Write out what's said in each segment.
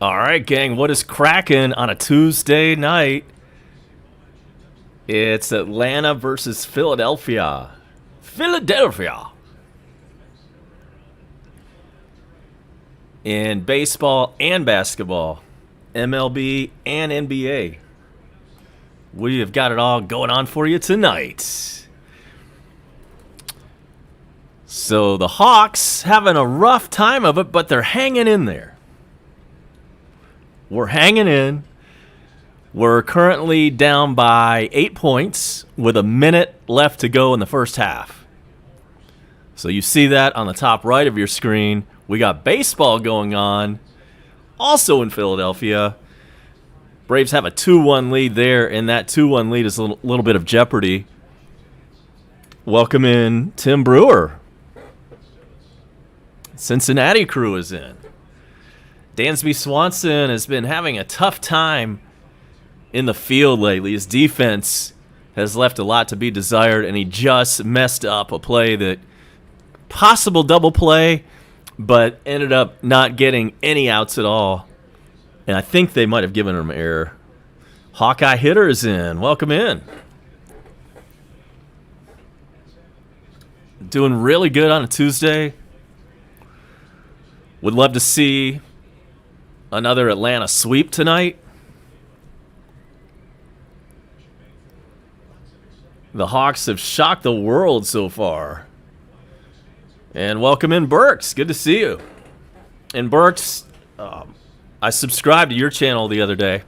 All right, gang, what is cracking on a Tuesday night? It's Atlanta versus Philadelphia. Philadelphia. In baseball and basketball, MLB and NBA. We have got it all going on for you tonight. So the Hawks having a rough time of it, but they're hanging in there. We're hanging in. We're currently down by 8 points with a minute left to go in the first half. So you see that on the top right of your screen. We got baseball going on, also in Philadelphia. Braves have a 2-1 lead there, and that 2-1 lead is a little bit of jeopardy. Welcome in Tim Brewer. Cincinnati crew is in. Dansby Swanson has been having a tough time in the field lately. His defense has left a lot to be desired, and he just messed up a play that possible double play, but ended up not getting any outs at all. And I think they might have given him an error. Hawkeye hitter is in. Welcome in. Doing really good on a Tuesday. Would love to see another Atlanta sweep tonight. The Hawks have shocked the world so far. And welcome in, Burks. Good to see you. And Burks, I subscribed to your channel the other day.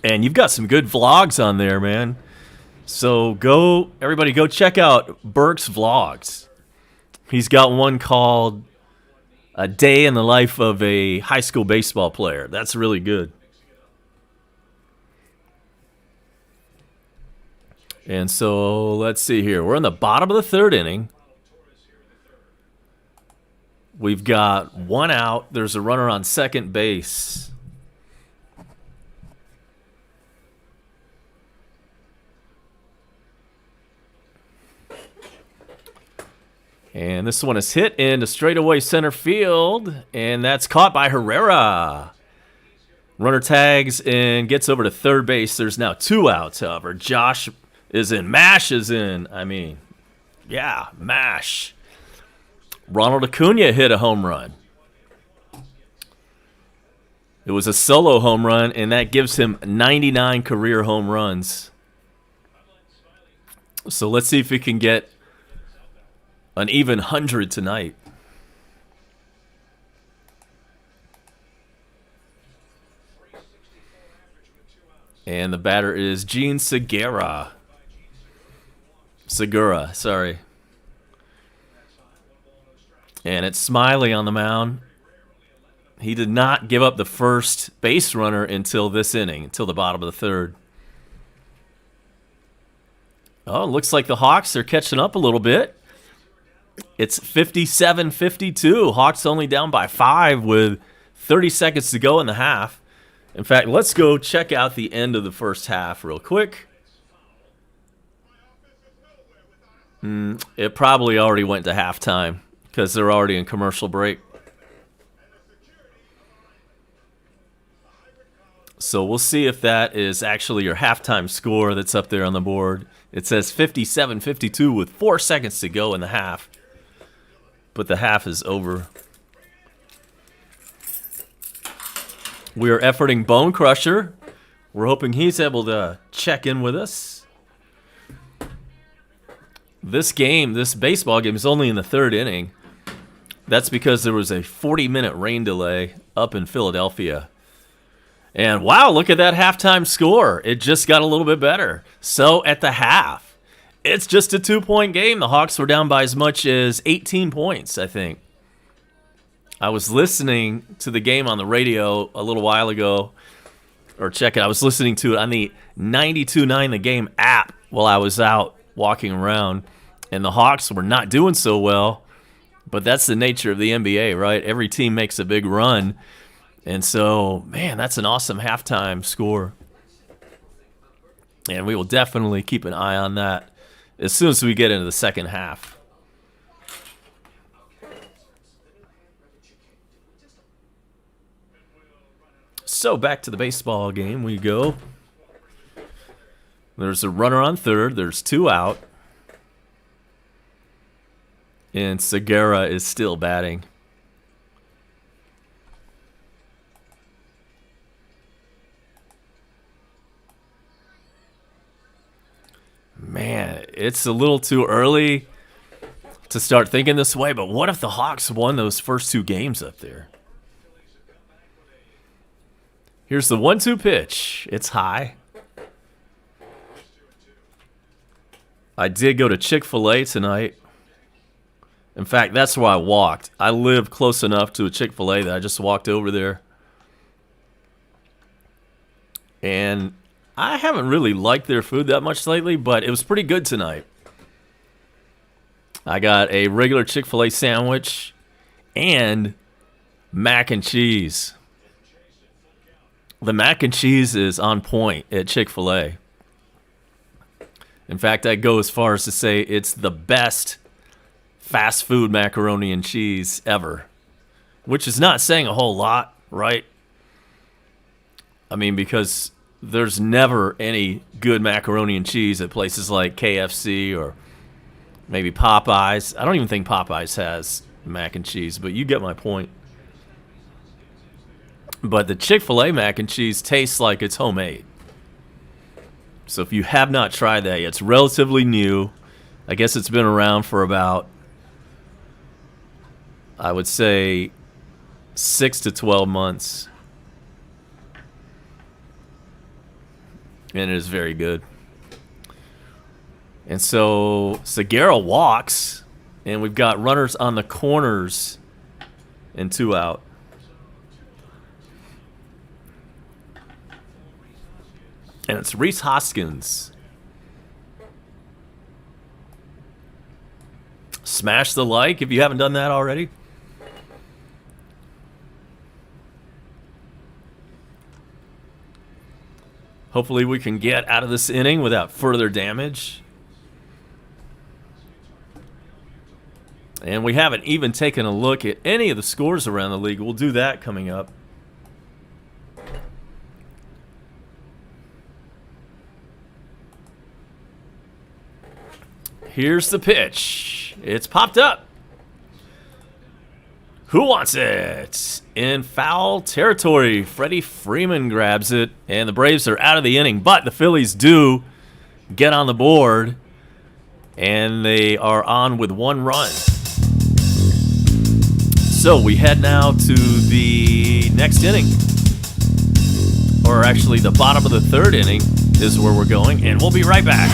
And you've got some good vlogs on there, man. So everybody go check out Burks' vlogs. He's got one called A Day in the Life of a High School Baseball Player. That's really good. And so let's see here. We're in the bottom of the third inning. We've got one out. There's a runner on second base. And this one is hit into straightaway center field, and that's caught by Herrera. Runner tags and gets over to third base. There's now two outs, however. Josh is in. Mash is in. Mash. Ronald Acuna hit a home run. It was a solo home run, and that gives him 99 career home runs. So let's see if he can get an even 100 tonight. And the batter is Gene Segura. Sorry. And it's Smiley on the mound. He did not give up the first base runner until this inning, until the bottom of the third. Oh, it looks like the Hawks are catching up a little bit. It's 57-52. Hawks only down by 5 with 30 seconds to go in the half. In fact, let's go check out the end of the first half real quick. It probably already went to halftime because they're already in commercial break. So we'll see if that is actually your halftime score that's up there on the board. It says 57-52 with 4 seconds to go in the half. But the half is over. We are efforting Bone Crusher. We're hoping he's able to check in with us. This baseball game is only in the third inning. That's because there was a 40-minute rain delay up in Philadelphia. And wow, look at that halftime score. It just got a little bit better. So at the half, it's just a 2-point game. The Hawks were down by as much as 18 points, I think. I was listening to the game on the radio a little while ago, I was listening to it on the 92.9 The Game app while I was out walking around, and the Hawks were not doing so well, but that's the nature of the NBA, right? Every team makes a big run, and so, man, that's an awesome halftime score. And we will definitely keep an eye on that as soon as we get into the second half. So back to the baseball game we go. There's a runner on third. There's 2 out. And Segura is still batting. Man, it's a little too early to start thinking this way, but what if the Hawks won those first 2 games up there? Here's the 1-2 pitch. It's high. I did go to Chick-fil-A tonight. In fact, that's where I walked. I live close enough to a Chick-fil-A that I just walked over there. And I haven't really liked their food that much lately, but it was pretty good tonight. I got a regular Chick-fil-A sandwich and mac and cheese. The mac and cheese is on point at Chick-fil-A. In fact, I go as far as to say it's the best fast food macaroni and cheese ever, which is not saying a whole lot, right? I mean, because there's never any good macaroni and cheese at places like KFC or maybe Popeyes. I don't even think Popeyes has mac and cheese, but you get my point. But the Chick-fil-A mac and cheese tastes like it's homemade. So if you have not tried that yet, it's relatively new. I guess it's been around for about, I would say, 6 to 12 months. And it is very good. And so Segura walks, and we've got runners on the corners and 2 out. And it's Rhys Hoskins. Smash the like if you haven't done that already. Hopefully we can get out of this inning without further damage. And we haven't even taken a look at any of the scores around the league. We'll do that coming up. Here's the pitch. It's popped up. Who wants it? In foul territory, Freddie Freeman grabs it, and the Braves are out of the inning. But the Phillies do get on the board, and they are on with 1 run. So we head now to the next inning. Or actually, the bottom of the 3rd inning is where we're going, and we'll be right back.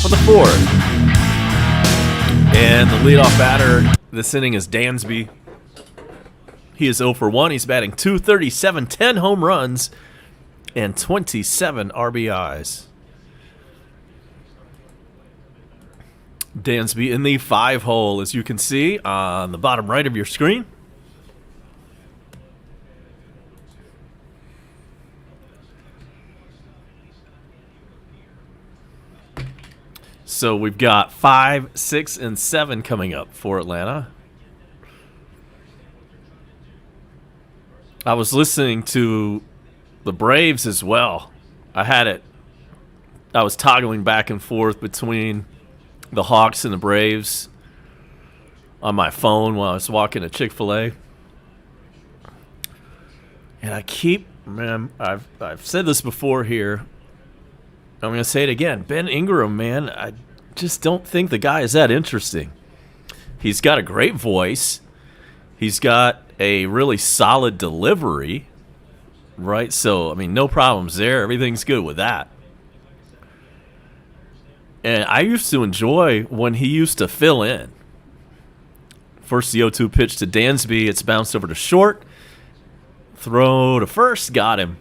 top of the fourth. And the leadoff batter this inning is Dansby. He is 0 for 1. He's batting .237, 10 home runs, and 27 RBIs. Dansby in the 5-hole, as you can see on the bottom right of your screen. So we've got 5, 6, and 7 coming up for Atlanta. I was listening to the Braves as well. I was toggling back and forth between the Hawks and the Braves on my phone while I was walking to Chick-fil-A. And I've said this before here. I'm going to say it again. Ben Ingram, man, I just don't think the guy is that interesting. He's got a great voice. He's got a really solid delivery, right? So, I mean, no problems there. Everything's good with that. And I used to enjoy when he used to fill in. First, the 0-2 pitch to Dansby. It's bounced over to short. Throw to first. Got him.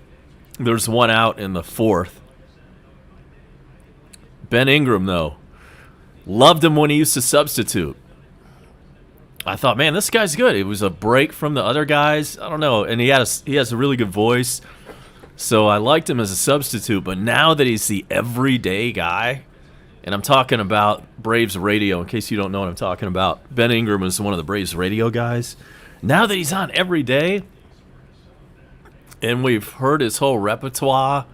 There's one out in the fourth. Ben Ingram, though, loved him when he used to substitute. I thought, man, this guy's good. It was a break from the other guys. I don't know. And he has a really good voice. So I liked him as a substitute. But now that he's the everyday guy, and I'm talking about Braves radio, in case you don't know what I'm talking about. Ben Ingram is one of the Braves radio guys. Now that he's on every day, and we've heard his whole repertoire,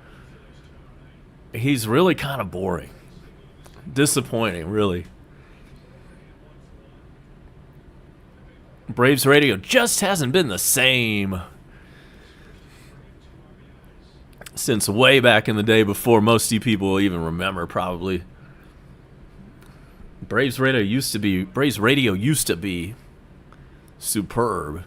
he's really kind of boring. Disappointing, really. Braves radio just hasn't been the same since way back in the day, before most of you people will even remember, probably. Braves radio used to be superb.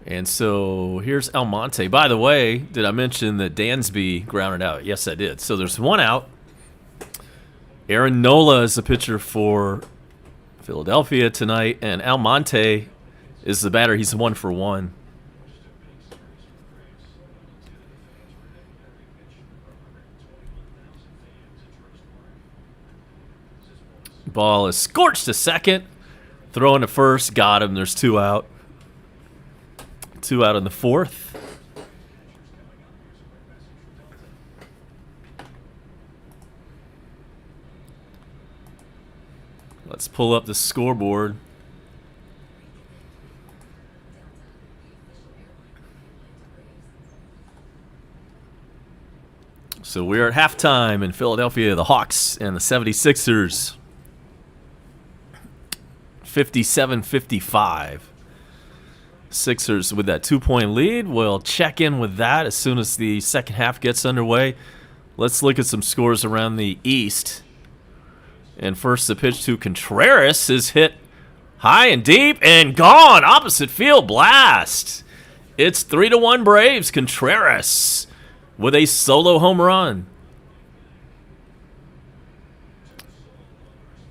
And so here's Almonte. By the way, did I mention that Dansby grounded out? Yes, I did. So there's one out. Aaron Nola is the pitcher for Philadelphia tonight, and Almonte is the batter. He's 1 for 1. Ball is scorched to second. Throwing to first. Got him. There's 2 out. 2 out in the fourth. Let's pull up the scoreboard. So we're at halftime in Philadelphia. The Hawks and the 76ers. 57-55. Sixers with that 2-point lead. We'll check in with that as soon as the second half gets underway. Let's look at some scores around the East. And first, the pitch to Contreras is hit high and deep and gone. Opposite field blast. It's 3-1 Braves. Contreras with a solo home run.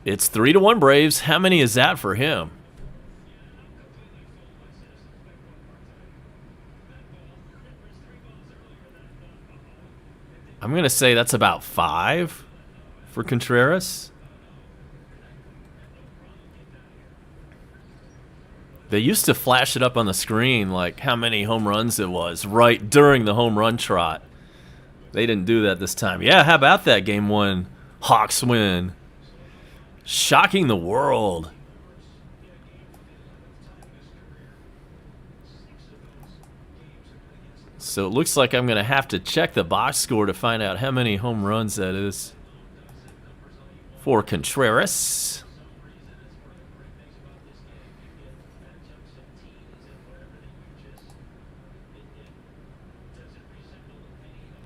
It's 3-1 Braves. How many is that for him? I'm going to say that's about 5 for Contreras. They used to flash it up on the screen like how many home runs it was right during the home run trot. They didn't do that this time. Yeah, how about that Game 1 Hawks win? Shocking the world. So it looks like I'm going to have to check the box score to find out how many home runs that is for Contreras.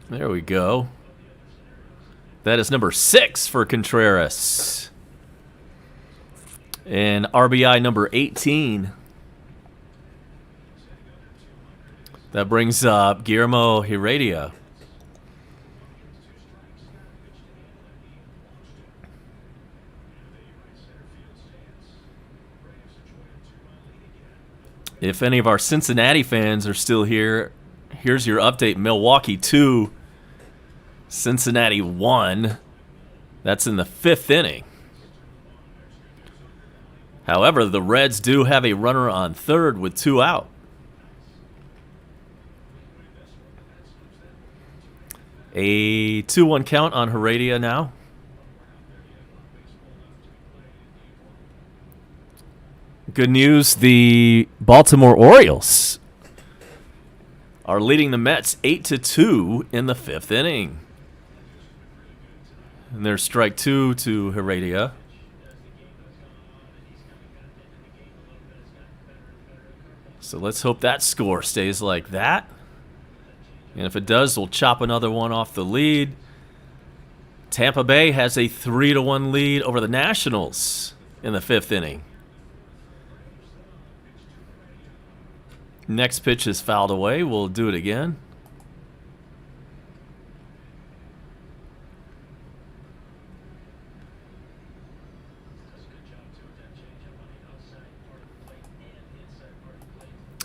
There we go. That is number 6 for Contreras. And RBI number 18. That brings up Guillermo Heredia. If any of our Cincinnati fans are still here, here's your update. Milwaukee 2, Cincinnati 1. That's in the 5th inning. However, the Reds do have a runner on third with 2 out. A 2-1 count on Heredia now. Good news, the Baltimore Orioles are leading the Mets 8-2 in the 5th inning. And there's strike 2 to Heredia. So let's hope that score stays like that. And if it does, we'll chop another one off the lead. Tampa Bay has a 3-1 lead over the Nationals in the 5th inning. Next pitch is fouled away. We'll do it again.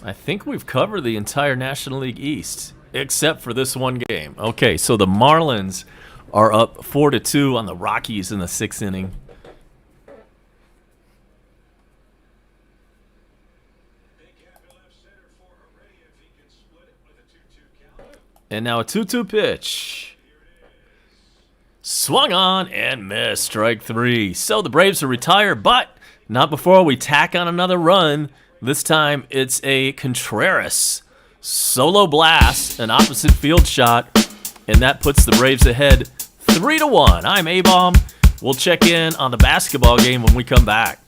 I think we've covered the entire National League East, except for this one game. Okay, so the Marlins are up 4-2 on the Rockies in the 6th inning. And now a 2-2 pitch. Swung on and missed. Strike 3. So the Braves are retired, but not before we tack on another run. This time it's a Contreras solo blast, an opposite field shot, and that puts the Braves ahead 3-1. I'm A-Bomb. We'll check in on the basketball game when we come back.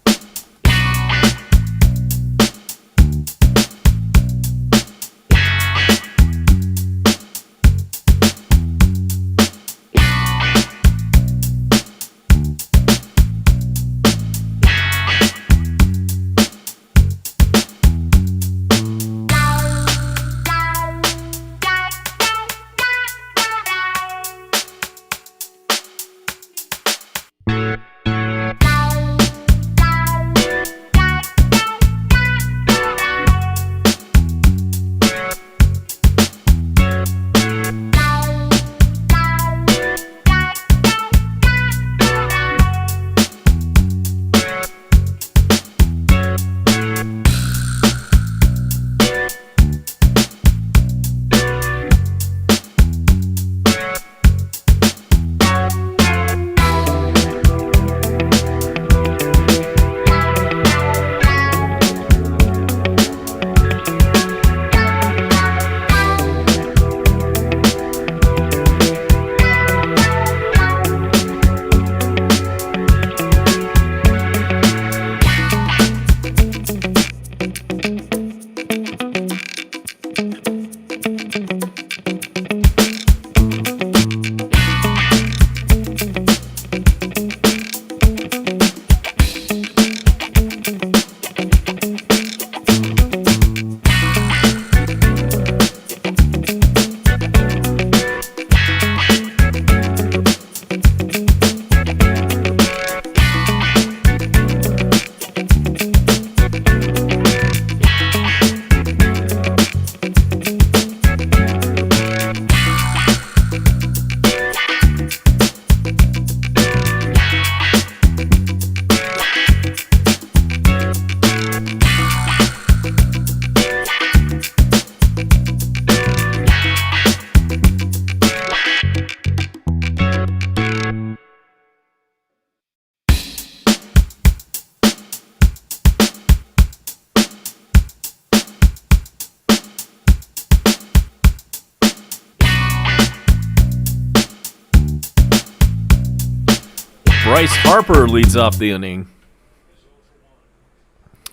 Bryce Harper leads off the inning.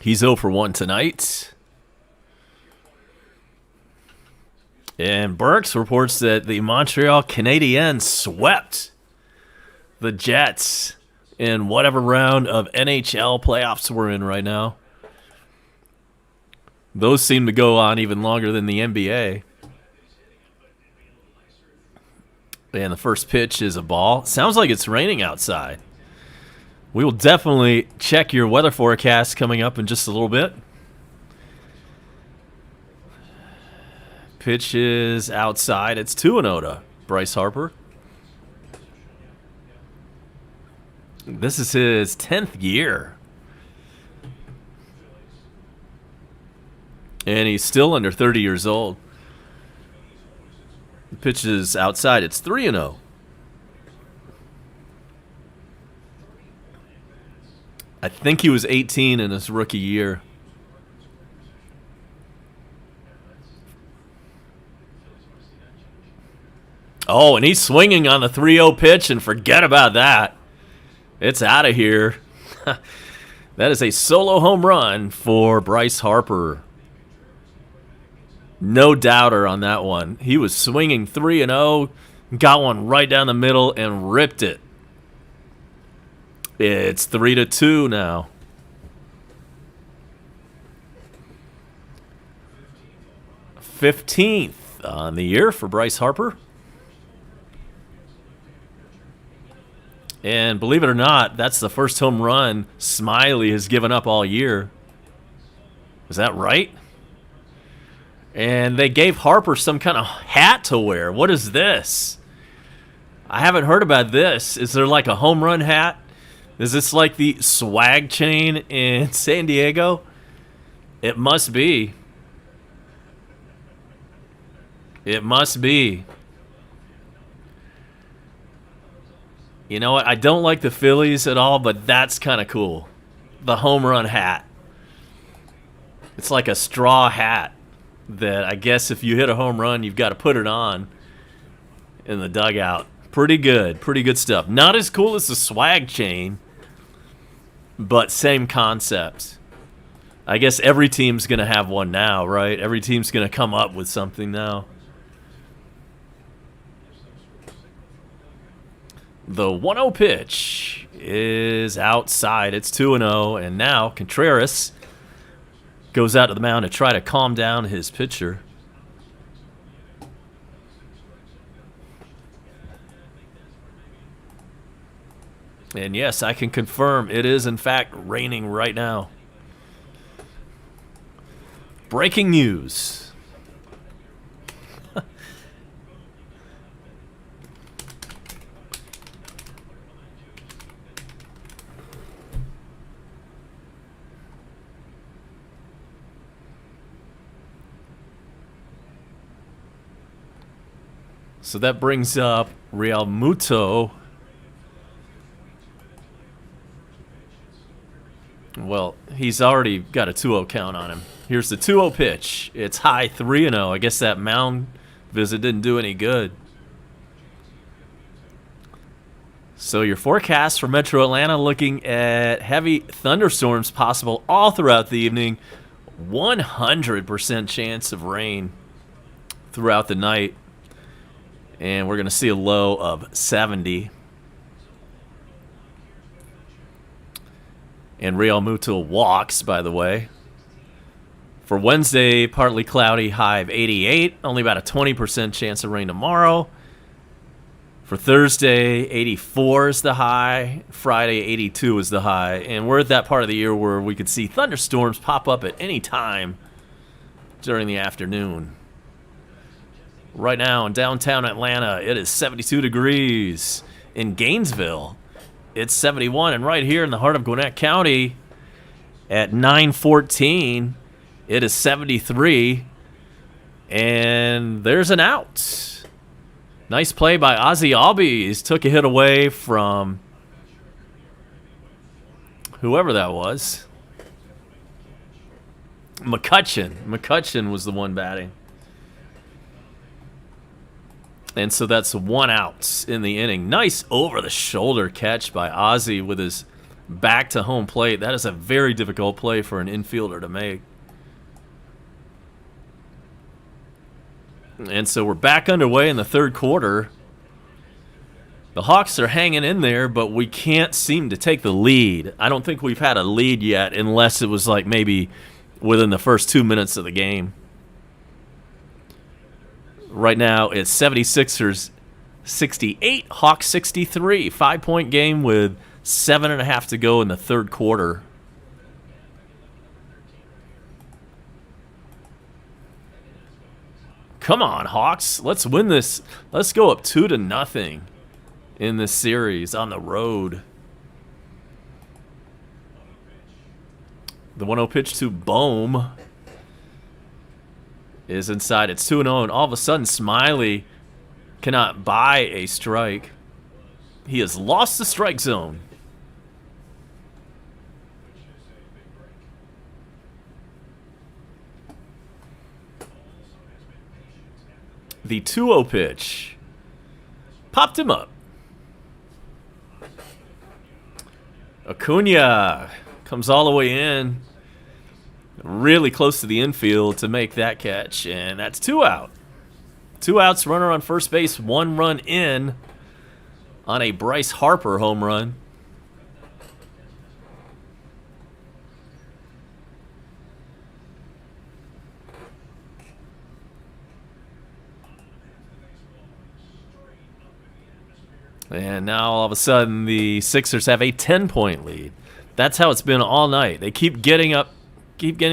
He's 0 for 1 tonight. And Burks reports that the Montreal Canadiens swept the Jets in whatever round of NHL playoffs we're in right now. Those seem to go on even longer than the NBA. And the first pitch is a ball. Sounds like it's raining outside. We will definitely check your weather forecast coming up in just a little bit. Pitch is outside. It's 2-0 to Bryce Harper. This is his 10th year. And he's still under 30 years old. The pitch is outside. It's 3-0. I think he was 18 in his rookie year. Oh, and he's swinging on the 3-0 pitch, and forget about that. It's out of here. That is a solo home run for Bryce Harper. No doubter on that one. He was swinging 3-0, got one right down the middle, and ripped it. It's 3-2 now. 15th on the year for Bryce Harper. And believe it or not, that's the first home run Smiley has given up all year. Is that right? And they gave Harper some kind of hat to wear. What is this? I haven't heard about this. Is there like a home run hat? Is this like the swag chain in San Diego? It must be. It must be. You know what? I don't like the Phillies at all, but that's kind of cool. The home run hat. It's like a straw hat that I guess if you hit a home run, you've got to put it on in the dugout. Pretty good. Pretty good stuff. Not as cool as the swag chain, but same concept. I guess every team's going to have one now, right? Every team's going to come up with something now. The 1-0 pitch is outside. It's 2-0, and now Contreras goes out to the mound to try to calm down his pitcher. And yes, I can confirm it is in fact raining right now. Breaking news. So that brings up Real Muto. Well, he's already got a 2-0 count on him. Here's the 2-0 pitch. It's high 3-0. I guess that mound visit didn't do any good. So your forecast for Metro Atlanta looking at heavy thunderstorms possible all throughout the evening. 100% chance of rain throughout the night. And we're going to see a low of 70. And Real Muto walks, by the way. For Wednesday, partly cloudy, high of 88. Only about a 20% chance of rain tomorrow. For Thursday, 84 is the high. Friday, 82 is the high. And we're at that part of the year where we could see thunderstorms pop up at any time during the afternoon. Right now in downtown Atlanta, it is 72 degrees. In Gainesville, it's 71. And right here in the heart of Gwinnett County at 9:14, it is 73. And there's an out. Nice play by Ozzie Albies. Took a hit away from whoever that was. McCutcheon. McCutcheon was the one batting. And so that's one out in the inning. Nice over-the-shoulder catch by Ozzie with his back to home plate. That is a very difficult play for an infielder to make. And so we're back underway in the third quarter. The Hawks are hanging in there, but we can't seem to take the lead. I don't think we've had a lead yet, unless it was like maybe within the first 2 minutes of the game. Right now, it's 76ers 68, Hawks 63. 5-point game with 7.5 to go in the third quarter. Come on, Hawks. Let's win this. Let's go up 2-0 in this series on the road. The 1-0 pitch to Bohm is inside. It's 2-0, and all of a sudden, Smiley cannot buy a strike. He has lost the strike zone. The 2-0 pitch popped him up. Acuna comes all the way in, really close to the infield to make that catch, and that's 2 out. 2 outs, runner on first base, 1 run in on a Bryce Harper home run. And now all of a sudden the Sixers have a 10-point lead. That's how it's been all night. They keep getting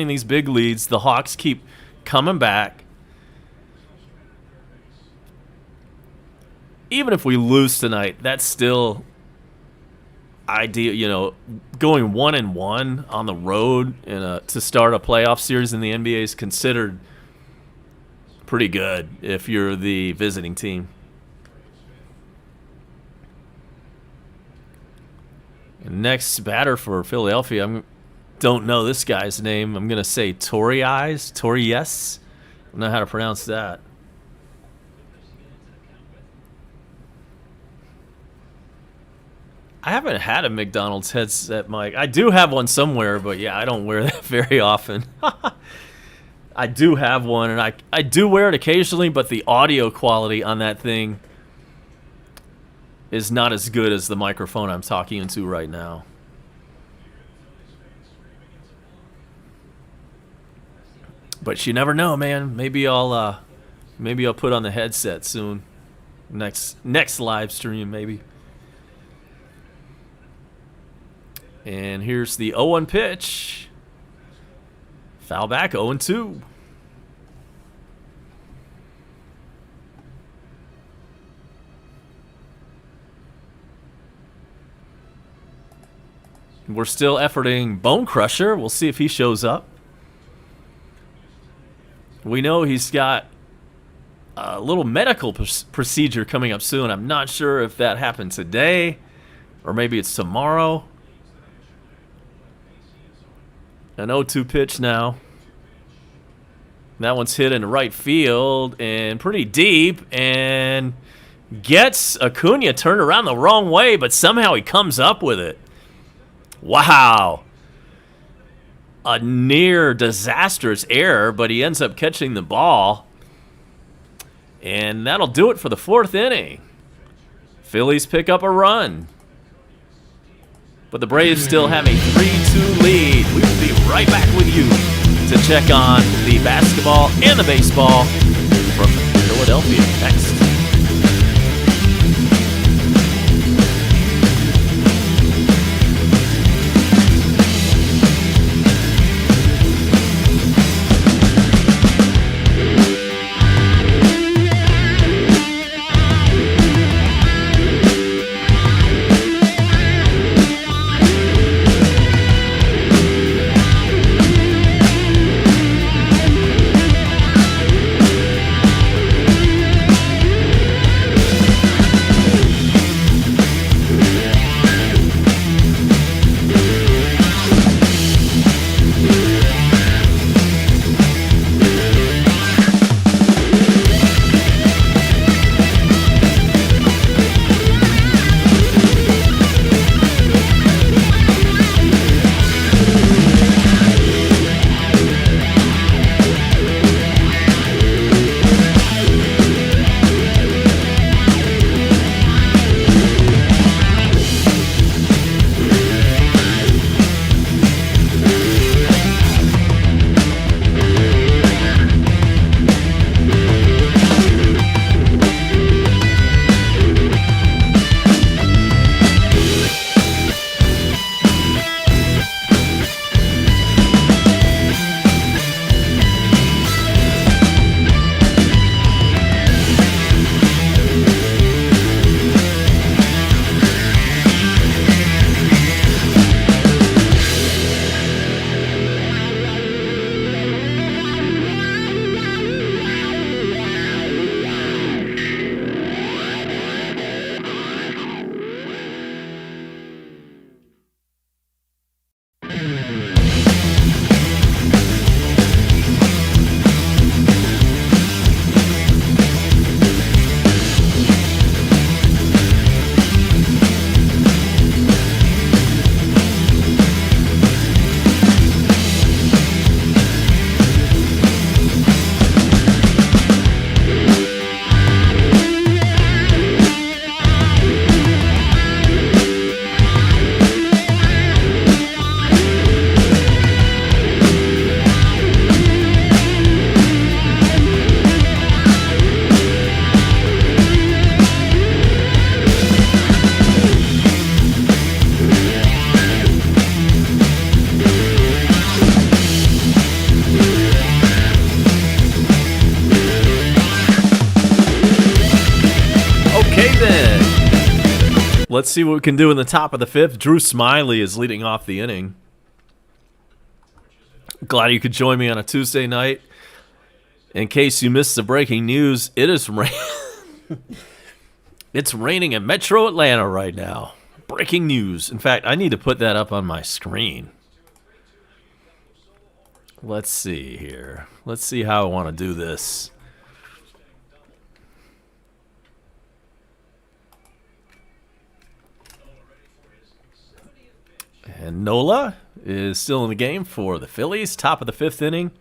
these big leads. The Hawks keep coming back. Even if we lose tonight, that's still ideal. You know, going 1-1 on the road to start a playoff series in the NBA is considered pretty good if you're the visiting team. Next batter for Philadelphia, I don't know this guy's name. I'm going to say Torres. I don't know how to pronounce that. I haven't had a McDonald's headset mic. I do have one somewhere, but yeah, I don't wear that very often. I do have one, and I do wear it occasionally, but the audio quality on that thing is not as good as the microphone I'm talking into right now. But you never know, man. Maybe I'll put on the headset soon. Next live stream, maybe. And here's the 0-1 pitch. Foul back, 0-2. We're still efforting Bone Crusher. We'll see if he shows up. We know he's got a little medical procedure coming up soon. I'm not sure if that happened today or maybe it's tomorrow. An 0-2 pitch now. That one's hit in right field and pretty deep and gets Acuna turned around the wrong way, but somehow he comes up with it. Wow. A near disastrous error, but he ends up catching the ball. And that'll do it for the 4th inning. Phillies pick up a run. But the Braves still have a 3-2 lead. We will be right back with you to check on the basketball and the baseball from Philadelphia next. Let's see what we can do in the top of the fifth. Drew Smiley is leading off the inning. Glad you could join me on a Tuesday night. In case you missed the breaking news, it's raining in Metro Atlanta right now. Breaking news. In fact, I need to put that up on my screen. Let's see here. Let's see how I want to do this. And Nola is still in the game for the Phillies. Top of the fifth inning.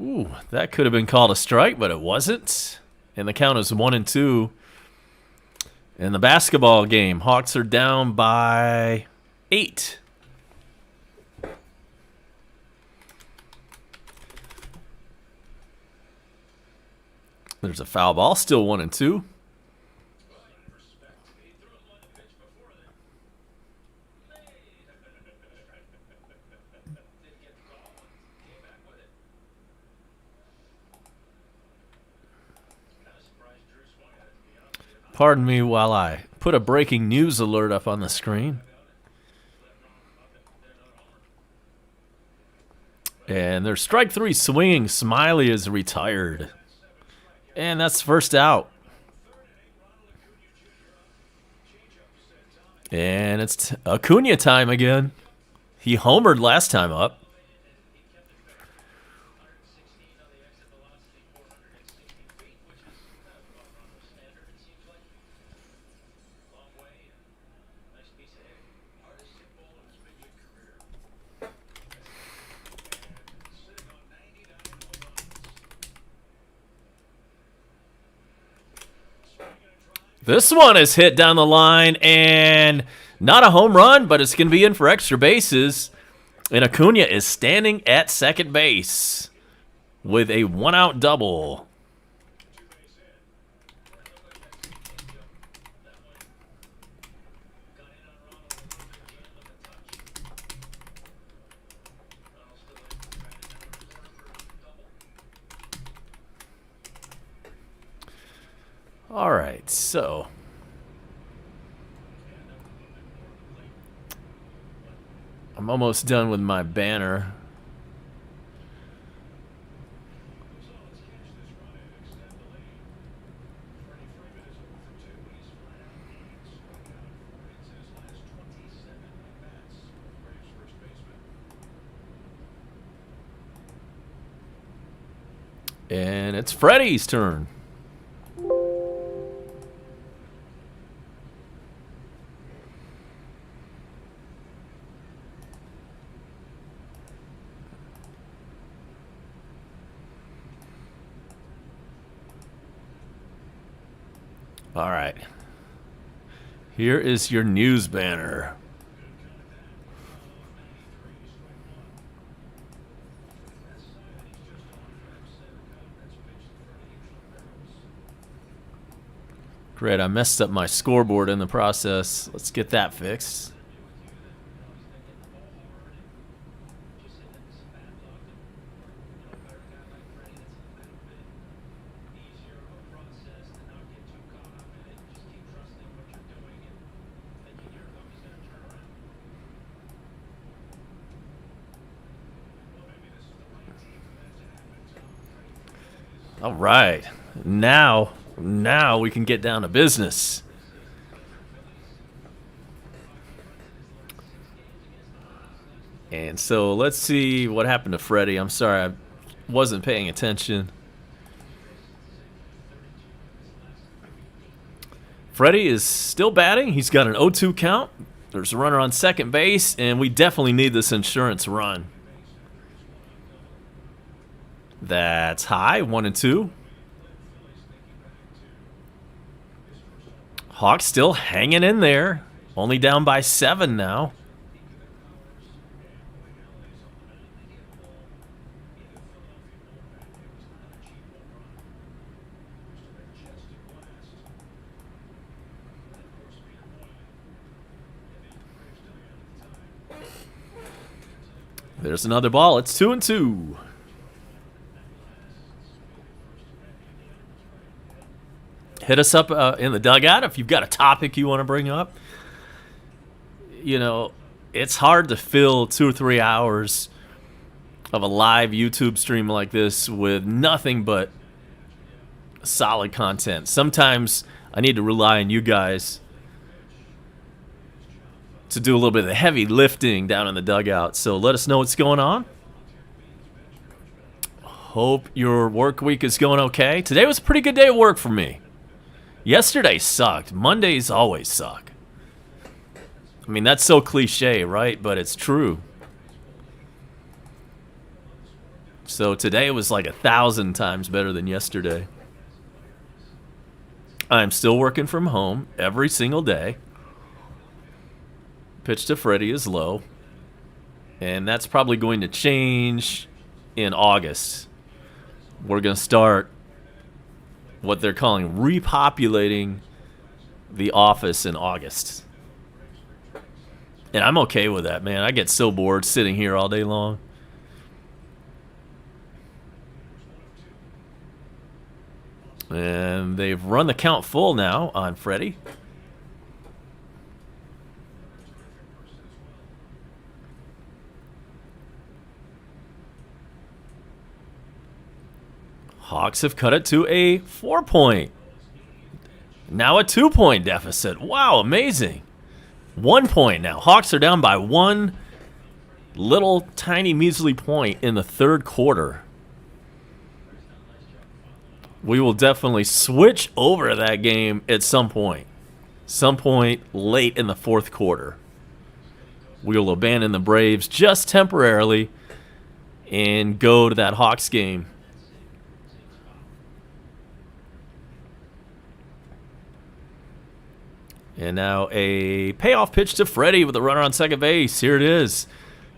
Ooh, that could have been called a strike, but it wasn't. And the count is 1-2. In the basketball game, Hawks are down by 8. There's a foul ball, still 1-2. Pardon me while I put a breaking news alert up on the screen. And there's strike 3 swinging. Smiley is retired. And that's first out. And it's Acuna time again. He homered last time up. This one is hit down the line, and not a home run, but it's going to be in for extra bases. And Acuna is standing at second base with a one-out double. All right, so I'm almost done with my banner. And it's Freddie's turn. All right. Here is your news banner. Great, I messed up my scoreboard in the process. Let's get that fixed. All right, now we can get down to business. And so let's see what happened to Freddie. I'm sorry, I wasn't paying attention. Freddie is still batting. He's got an 0-2 count. There's a runner on second base, and we definitely need this insurance run. That's high, 1-2. Hawks still hanging in there. Only down by 7 now. There's another ball. It's 2-2. Hit us up in the dugout if you've got a topic you want to bring up. You know, it's hard to fill 2 or 3 hours of a live YouTube stream like this with nothing but solid content. Sometimes I need to rely on you guys to do a little bit of the heavy lifting down in the dugout. So let us know what's going on. Hope your work week is going okay. Today was a pretty good day of work for me. Yesterday sucked. Mondays always suck. I mean, that's so cliche, right? But it's true. So today was like 1,000 times better than yesterday. I'm still working from home every single day. Pitch to Freddie is low. And that's probably going to change in August. We're going to start what they're calling repopulating the office in August. And I'm okay with that, man. I get so bored sitting here all day long. And they've run the count full now on Freddie. Hawks have cut it to a 4-point. Now a 2-point deficit. Wow, amazing. 1 point now. Hawks are down by 1 little tiny measly point in the third quarter. We will definitely switch over to that game at some point. Some point late in the fourth quarter. We will abandon the Braves just temporarily and go to that Hawks game. And now a payoff pitch to Freddie with a runner on second base. Here it is.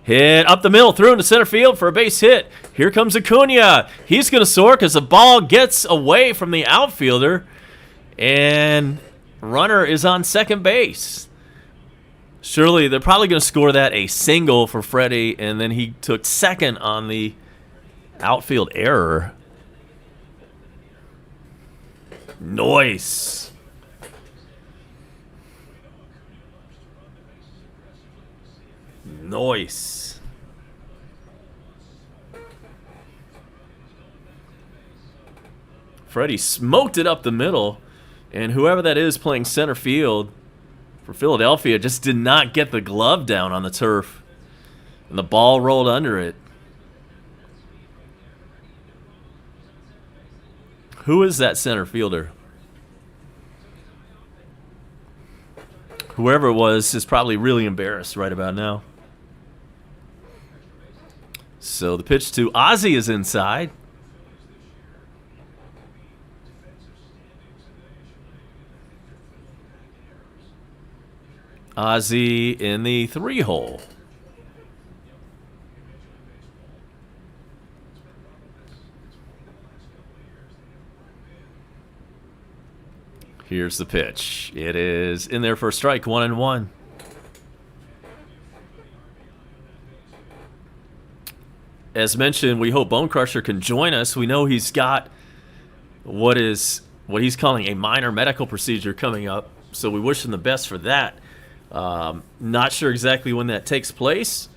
Hit up the middle, through into center field for a base hit. Here comes Acuna. He's going to soar because the ball gets away from the outfielder. And runner is on second base. Surely they're probably going to score that a single for Freddie. And then he took second on the outfield error. Nice. Nice. Freddie smoked it up the middle, and whoever that is playing center field for Philadelphia just did not get the glove down on the turf, and the ball rolled under it. Who is that center fielder? Whoever it was is probably really embarrassed right about now. So the pitch to Ozzie is inside. Ozzie in the 3-hole. Here's the pitch. It is in there for a strike, 1-1. As mentioned, we hope Bone Crusher can join us. We know he's got what he's calling a minor medical procedure coming up, so we wish him the best for that. Not sure exactly when that takes place,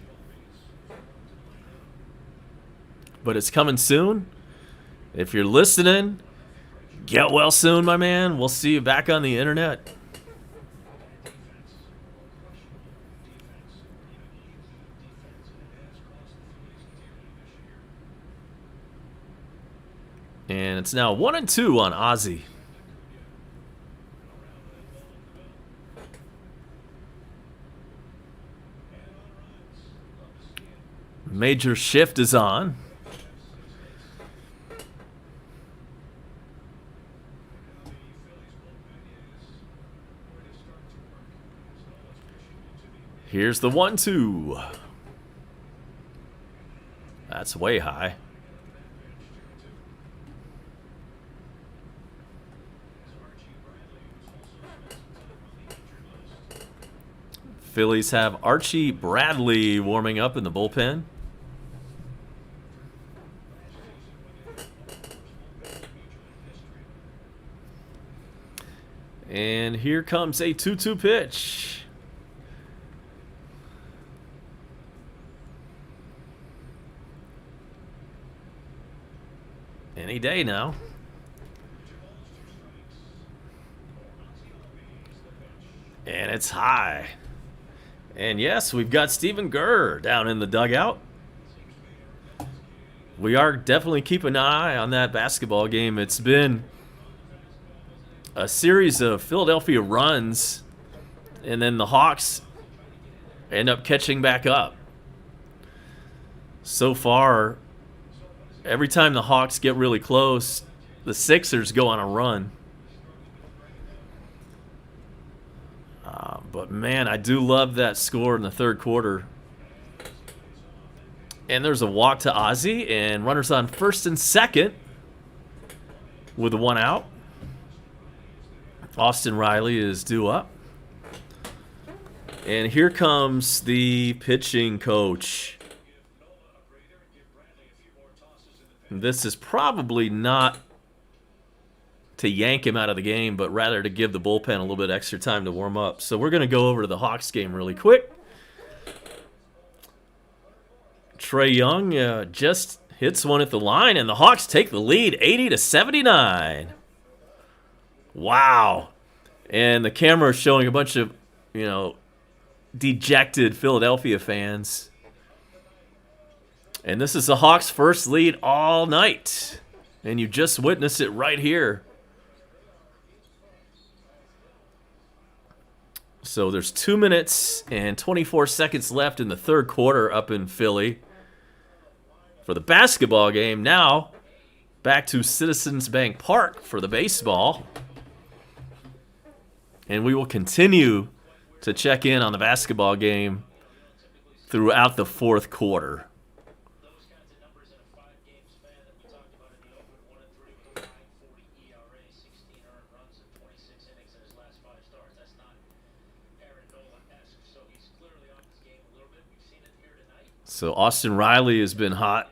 but it's coming soon. If you're listening, get well soon, my man. We'll see you back on the internet. And it's now 1-2 on Ozzie. Major shift is on. Here's the 1-2. That's way high. Phillies have Archie Bradley warming up in the bullpen. And here comes a 2-2 pitch. Any day now. And it's high. And yes, we've got Stephen Gurr down in the dugout. We are definitely keeping an eye on that basketball game. It's been a series of Philadelphia runs, and then the Hawks end up catching back up. So far, every time the Hawks get really close, the Sixers go on a run. But man, I do love that score in the third quarter. And there's a walk to Ozzie, and runners on first and second with one out. Austin Riley is due up. And here comes the pitching coach. This is probably not to yank him out of the game, but rather to give the bullpen a little bit extra time to warm up. So we're going to go over to the Hawks game really quick. Trae Young just hits one at the line, and the Hawks take the lead 80-79. Wow. And the camera is showing a bunch of, dejected Philadelphia fans. And this is the Hawks' first lead all night. And you just witnessed it right here. So there's 2 minutes and 24 seconds left in the third quarter up in Philly. For the basketball game, now back to Citizens Bank Park for the baseball. And we will continue to check in on the basketball game throughout the fourth quarter. So Austin Riley has been hot.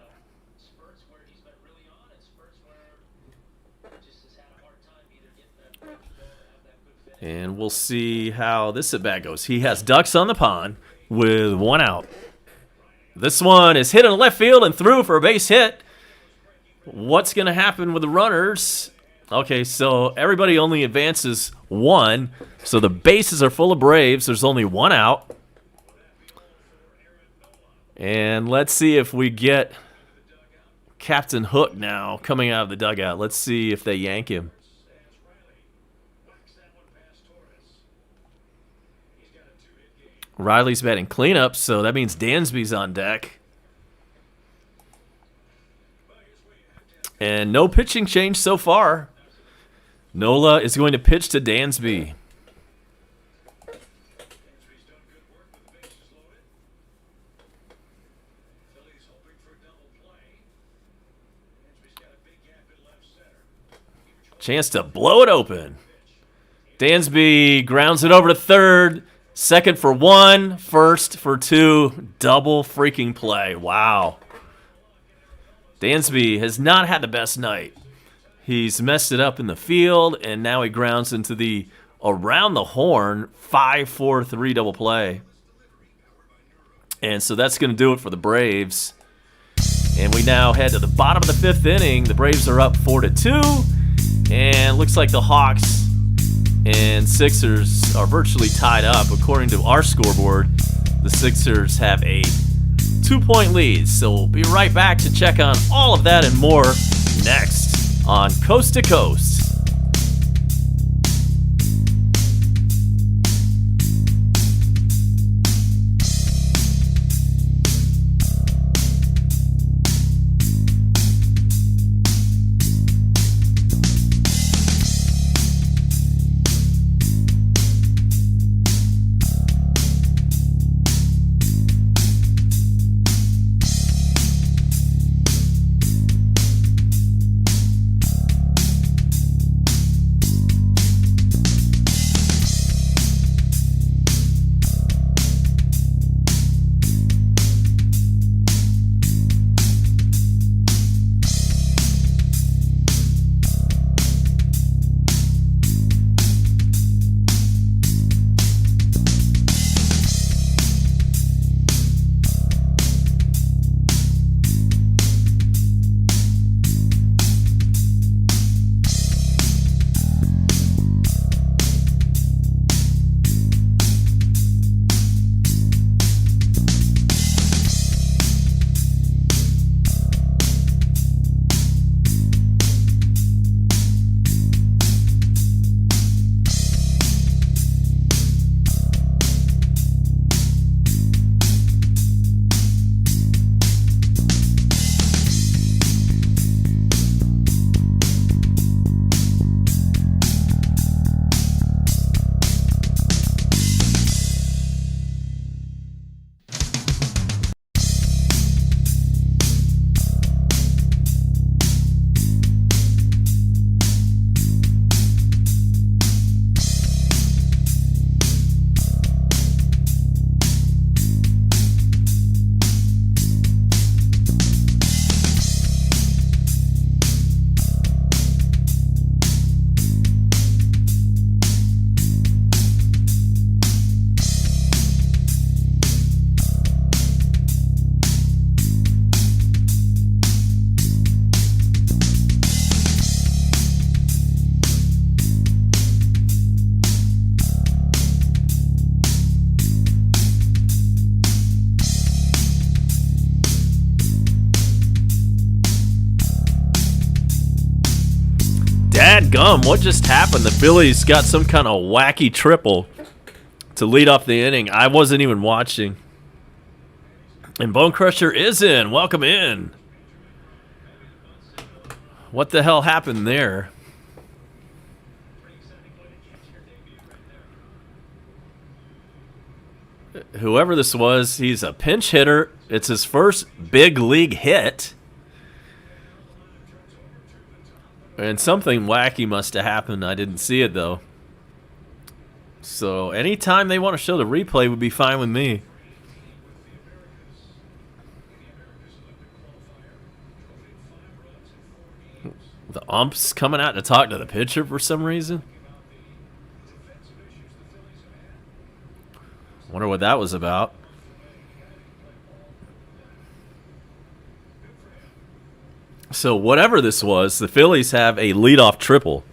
And we'll see how this at-bat goes. He has ducks on the pond with one out. This one is hit in left field and through for a base hit. What's going to happen with the runners? Okay, so everybody only advances one. So the bases are full of Braves. There's only one out. And let's see if we get Captain Hook now coming out of the dugout. Let's see if they yank him. Riley's batting cleanup, so that means Dansby's on deck. And no pitching change so far. Nola is going to pitch to Dansby. Chance to blow it open. Dansby grounds it over to third. Second for one, first for two. Double freaking play. Wow. Dansby has not had the best night. He's messed it up in the field, and now he grounds into the around the horn 5-4-3 double play. And so that's going to do it for the Braves. And we now head to the bottom of the fifth inning. The Braves are up 4-2. And looks like the Hawks and Sixers are virtually tied up. According to our scoreboard, the Sixers have a 2-point lead. So we'll be right back to check on all of that and more next on Coast to Coast. Dadgum, what just happened? The Phillies got some kind of wacky triple to lead off the inning. I wasn't even watching. And Bone Crusher is in. Welcome in. What the hell happened there? Whoever this was, he's a pinch hitter. It's his first big league hit. And something wacky must have happened. I didn't see it, though. So anytime they want to show the replay would be fine with me. The ump's coming out to talk to the pitcher for some reason. Wonder what that was about. So whatever this was, the Phillies have a leadoff triple.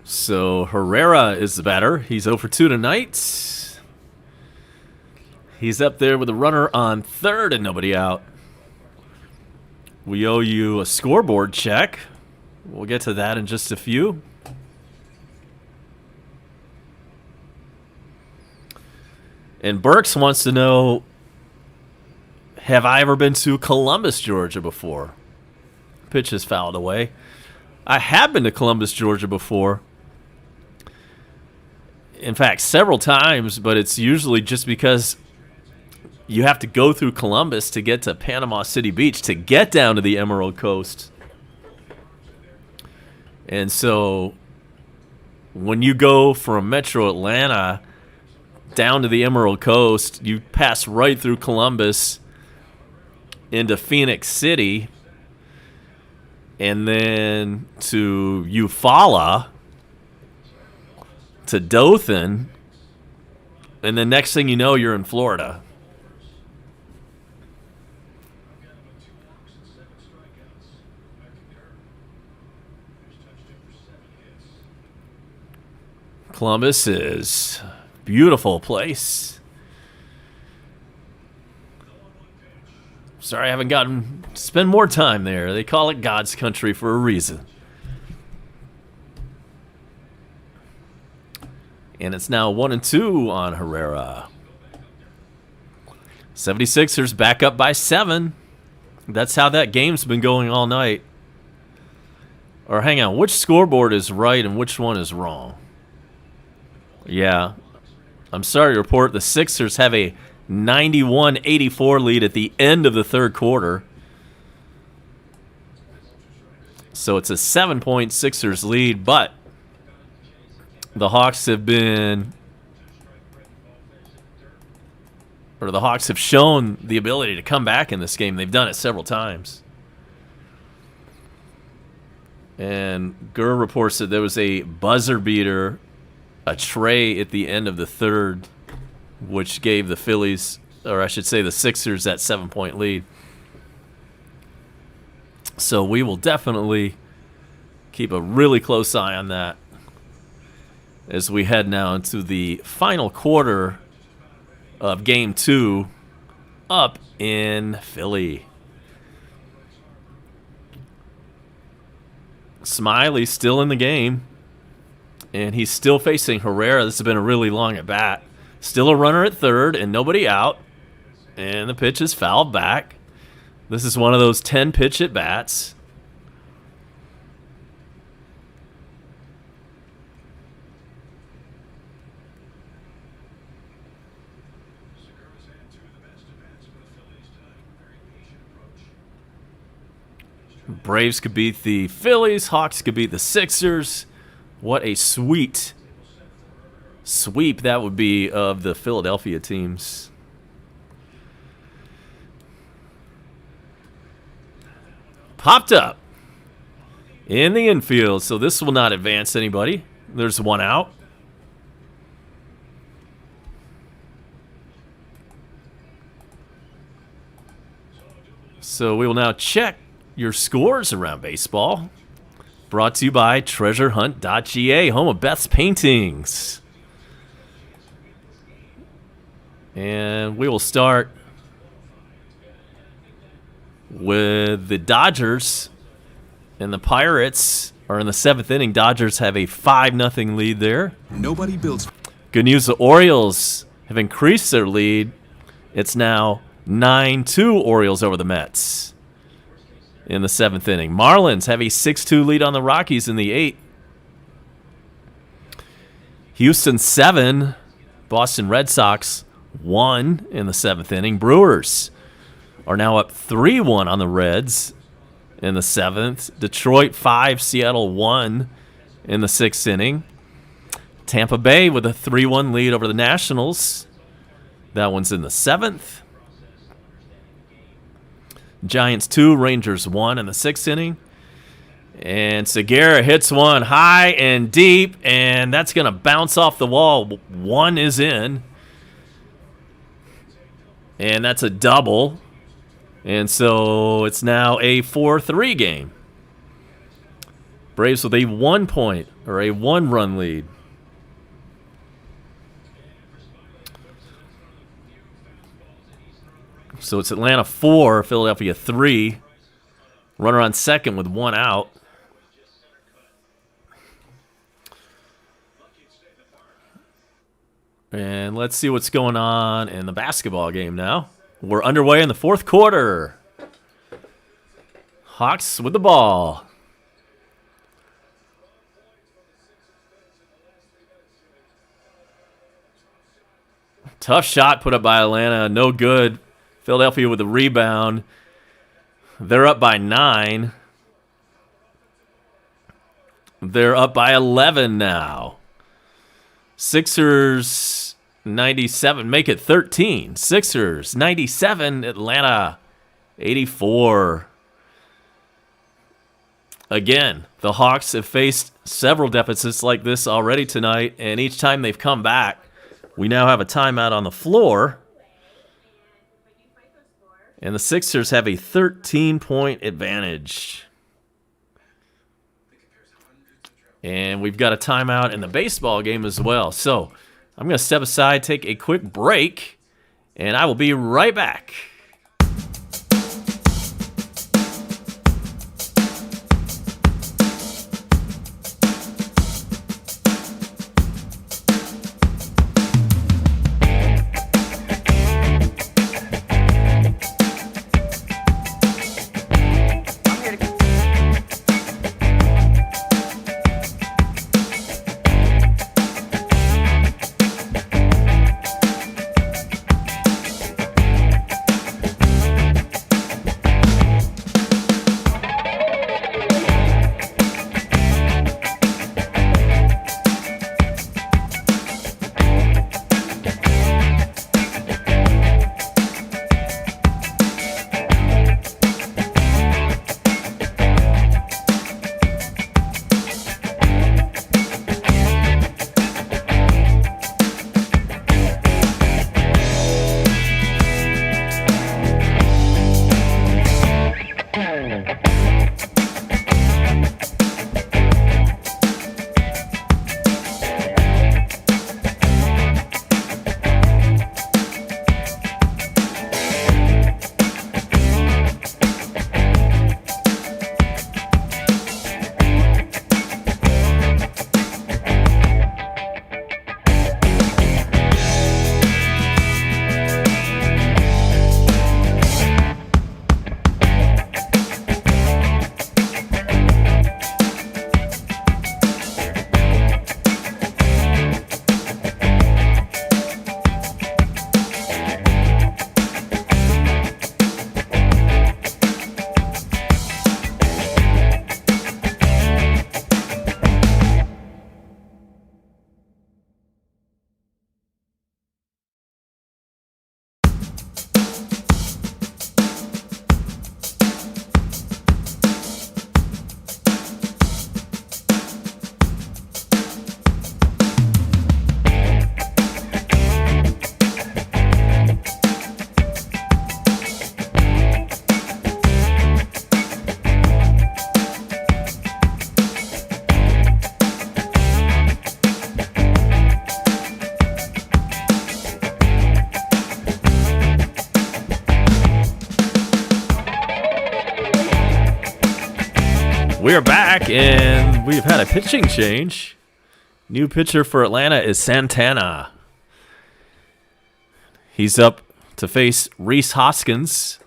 So Herrera is the batter. He's 0 for 2 tonight. He's up there with a runner on third and nobody out. We owe you a scoreboard check. We'll get to that in just a few. And Burks wants to know, have I ever been to Columbus, Georgia before? Pitch is fouled away. I have been to Columbus, Georgia before. In fact, several times, but it's usually just because you have to go through Columbus to get to Panama City Beach to get down to the Emerald Coast. And so when you go from Metro Atlanta down to the Emerald Coast, you pass right through Columbus into Phoenix City and then to Eufaula, to Dothan, and the next thing you know, you're in Florida. Columbus is a beautiful place. Sorry I haven't gotten to spend more time there. They call it God's country for a reason. And it's now 1-2 on Herrera. 76ers back up by 7. That's how that game's been going all night. Or hang on, which scoreboard is right and which one is wrong? Yeah. I'm sorry to report the Sixers have a 91-84 lead at the end of the third quarter. So it's a 7-point Sixers lead, but the Hawks have been, or the Hawks have shown the ability to come back in this game. They've done it several times. And Gurr reports that there was a buzzer beater, a tray at the end of the third, which gave the Phillies, or I should say the Sixers, that 7-point lead. So we will definitely keep a really close eye on that as we head now into the final quarter of Game 2 up in Philly. Smiley's still in the game, and he's still facing Herrera. This has been a really long at-bat. Still a runner at third and nobody out, and the pitch is fouled back. This is one of those 10-pitch at-bats. Braves could beat the Phillies. Hawks could beat the Sixers. What a sweet sweep that would be of the Philadelphia teams. Popped up in the infield, so this will not advance anybody. There's one out. So we will now check your scores around baseball. Brought to you by treasurehunt.ga, home of Beth's Paintings. And we will start with the Dodgers and the Pirates are in the 7th inning. Dodgers have a 5-0 lead there. Nobody builds. Good news, the Orioles have increased their lead. It's now 9-2 Orioles over the Mets in the 7th inning. Marlins have a 6-2 lead on the Rockies in the 8th. Houston 7, Boston Red Sox 1 in the 7th inning. Brewers are now up 3-1 on the Reds in the 7th. Detroit 5, Seattle 1 in the 6th inning. Tampa Bay with a 3-1 lead over the Nationals. That one's in the 7th. Giants 2, Rangers 1 in the 6th inning. And Segura hits one high and deep, and that's going to bounce off the wall. 1 is in. And that's a double. And so it's now a 4-3 game. Braves with a 1-point or a 1-run lead. So it's Atlanta 4, Philadelphia 3. Runner on second with 1 out. And let's see what's going on in the basketball game now. We're underway in the 4th quarter. Hawks with the ball. Tough shot put up by Atlanta. No good. Philadelphia with the rebound. They're up by 9. They're up by 11 now. Sixers 97, make it 13. Sixers 97, Atlanta 84. Again, the Hawks have faced several deficits like this already tonight, and each time they've come back, we now have a timeout on the floor. And the Sixers have a 13-point advantage. And we've got a timeout in the baseball game as well. So I'm going to step aside, take a quick break, and I will be right back. We're back, and we've had a pitching change. New pitcher for Atlanta is Santana. He's up to face Rhys Hoskins.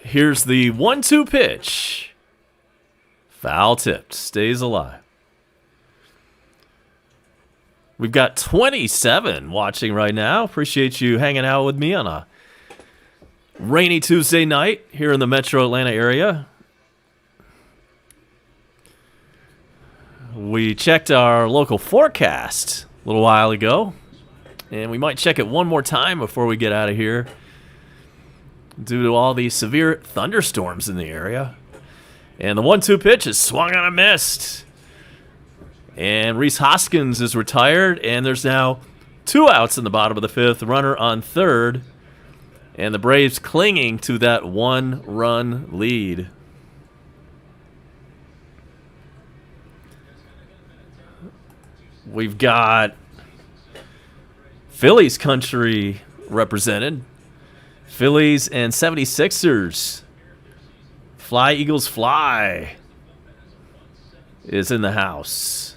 Here's the 1-2 pitch. Foul tipped. Stays alive. We've got 27 watching right now. Appreciate you hanging out with me on a rainy Tuesday night here in the metro Atlanta area. We checked our local forecast a little while ago, and we might check it one more time before we get out of here due to all the severe thunderstorms in the area. And the 1-2 pitch is swung on a missed. And Rhys Hoskins is retired, and there's now 2 outs in the bottom of the 5th, runner on 3rd, and the Braves clinging to that 1-run lead. We've got Phillies country represented. Phillies and 76ers. Fly, Eagles, fly is in the house.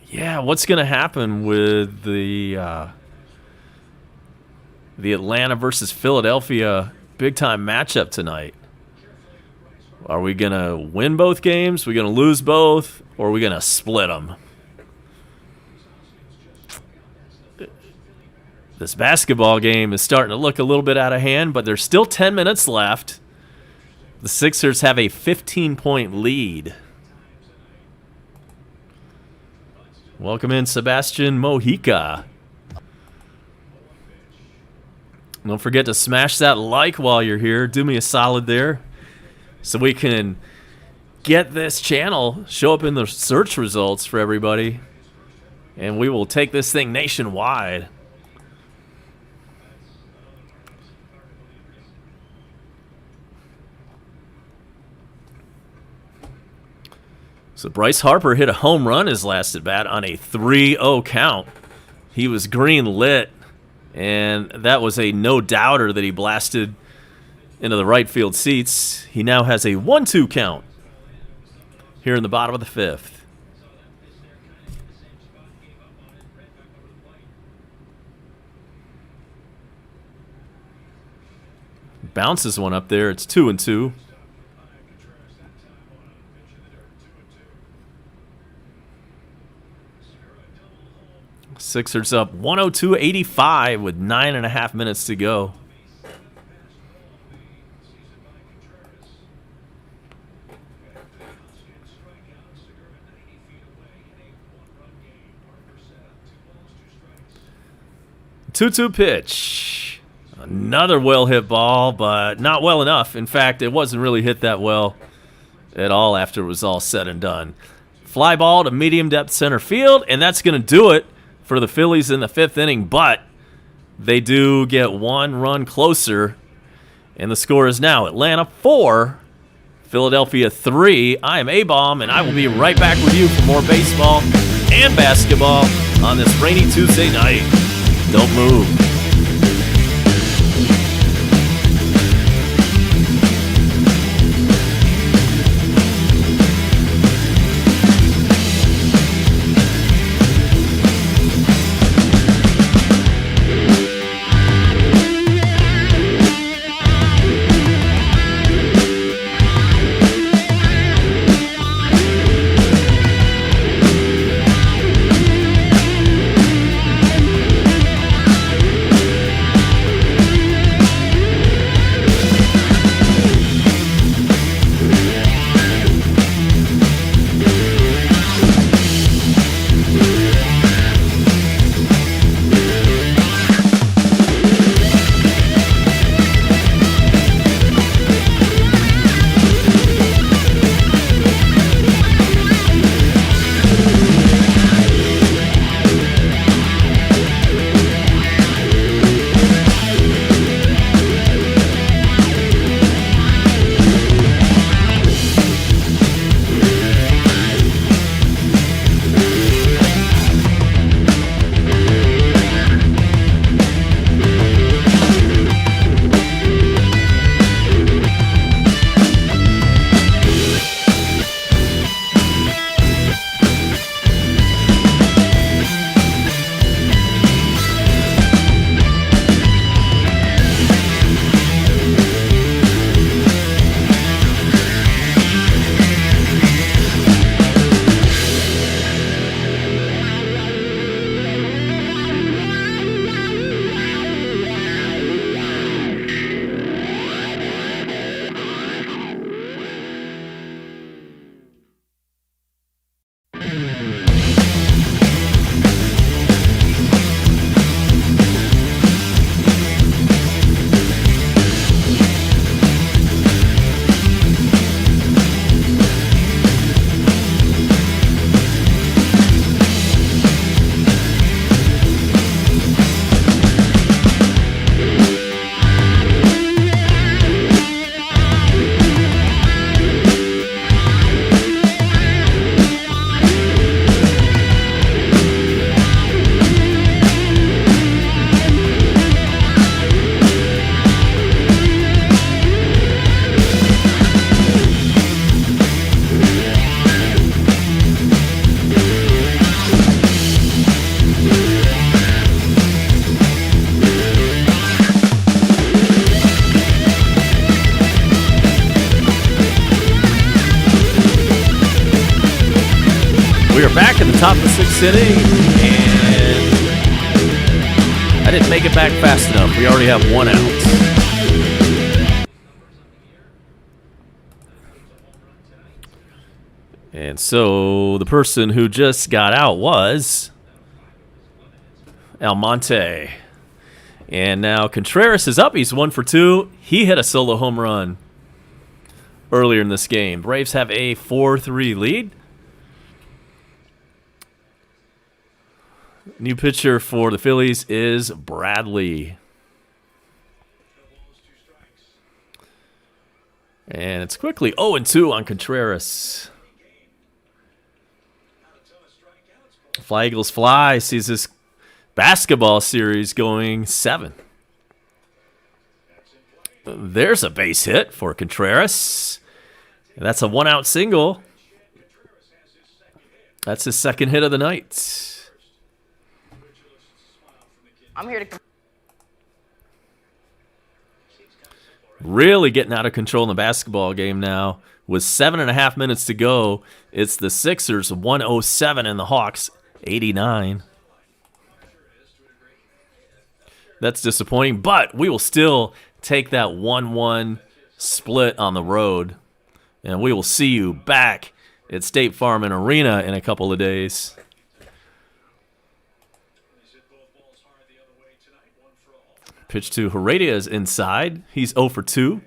Yeah, what's going to happen with the Atlanta versus Philadelphia big-time matchup tonight? Are we going to win both games? Are we going to lose both? Or are we going to split them? This basketball game is starting to look a little bit out of hand, but there's still 10 minutes left. The Sixers have a 15-point lead. Welcome in Sebastian Mojica. Don't forget to smash that like while you're here. Do me a solid there so we can get this channel, show up in the search results for everybody, and we will take this thing nationwide. So Bryce Harper hit a home run his last at bat on a 3-0 count. He was green lit, and that was a no-doubter that he blasted into the right field seats. He now has a 1-2 count here in the bottom of the 5th. Bounces one up there. It's 2-2. Sixers up 102-85 with 9.5 minutes to go. Two-two pitch. Another well-hit ball, but not well enough. In fact, it wasn't really hit that well at all after it was all said and done. Fly ball to medium depth center field, and that's going to do it for the Phillies in the 5th inning, but they do get 1 run closer, and the score is now Atlanta 4, Philadelphia 3. I am A-Bomb, and I will be right back with you for more baseball and basketball on this rainy Tuesday night. Don't move. We are back in the top of the 6th inning, and I didn't make it back fast enough. We already have 1 out. And so the person who just got out was Almonte. And now Contreras is up. He's 1 for 2. He hit a solo home run earlier in this game. Braves have a 4-3 lead. New pitcher for the Phillies is Bradley. And it's quickly 0-2 on Contreras. Fly Eagles Fly sees this basketball series going 7. There's a base hit for Contreras. That's a 1-out single. That's his 2nd hit of the night. I'm here to. Really getting out of control in the basketball game now. With 7.5 minutes to go, it's the Sixers 107 and the Hawks 89. That's disappointing, but we will still take that 1-1 split on the road. And we will see you back at State Farm and Arena in a couple of days. Pitch to Heredia is inside. He's 0 for 2.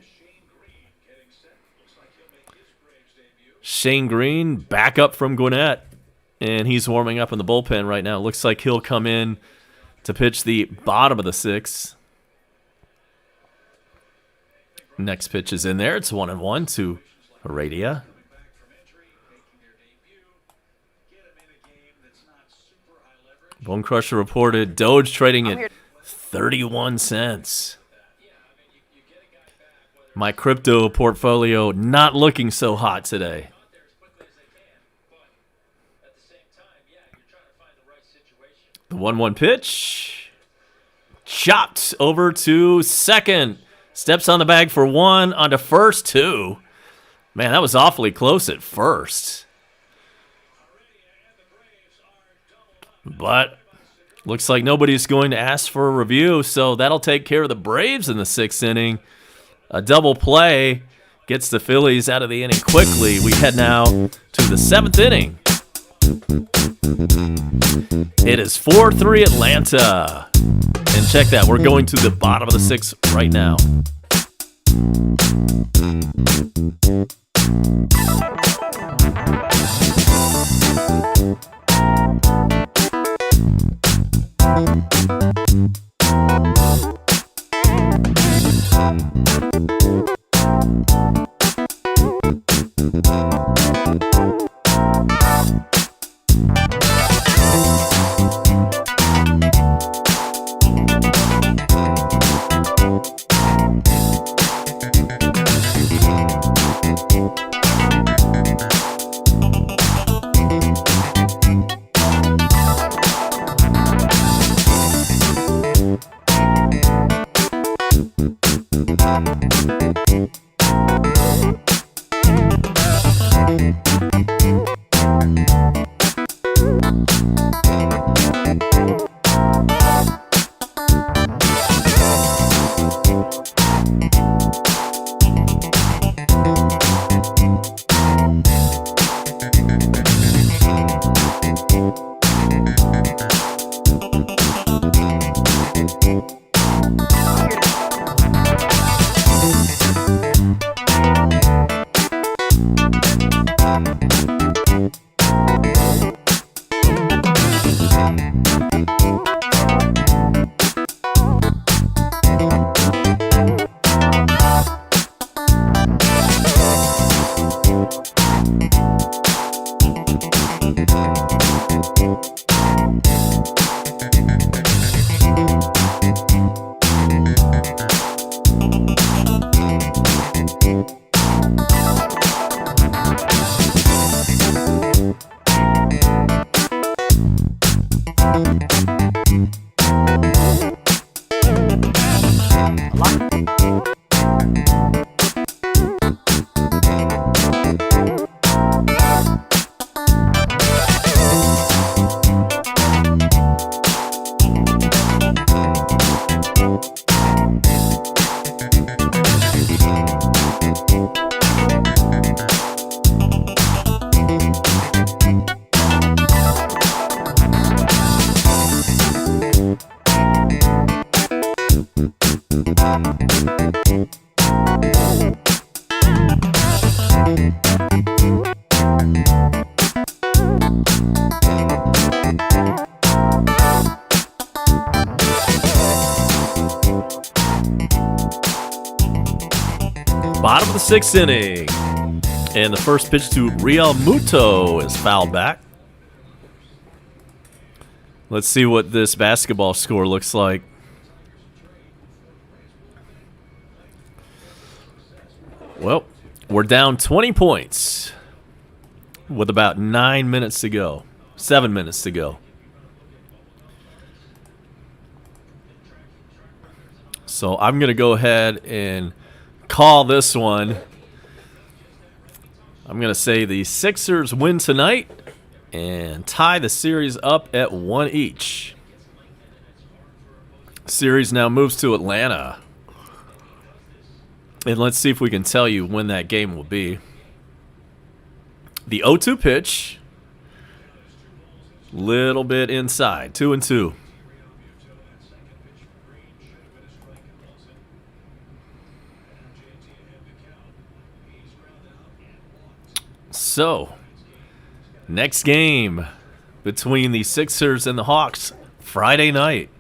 Shane Green back up from Gwinnett, and he's warming up in the bullpen right now. Looks like he'll come in to pitch the bottom of the 6th. Next pitch is in there. It's 1-1 to Heredia. Bone Crusher reported Doge trading at 31 cents. My crypto portfolio not looking so hot today. The 1-1 pitch. Chopped over to second. Steps on the bag for 1, onto first 2. Man, that was awfully close at first. But looks like nobody's going to ask for a review, so that'll take care of the Braves in the 6th inning. A double play gets the Phillies out of the inning quickly. We head now to the 7th inning. It is 4-3 Atlanta. And check that, we're going to the bottom of the 6th right now. Bottom of the 6th inning. And the first pitch to Real Muto is fouled back. Let's see what this basketball score looks like. Well, we're down 20 points with about 9 minutes to go. 7 minutes to go. So I'm going to go ahead and call this one. I'm going to say the Sixers win tonight and tie the series up at 1 each. Series now moves to Atlanta. And let's see if we can tell you when that game will be. The 0-2 pitch. Little bit inside. 2-2. So, next game between the Sixers and the Hawks, Friday night.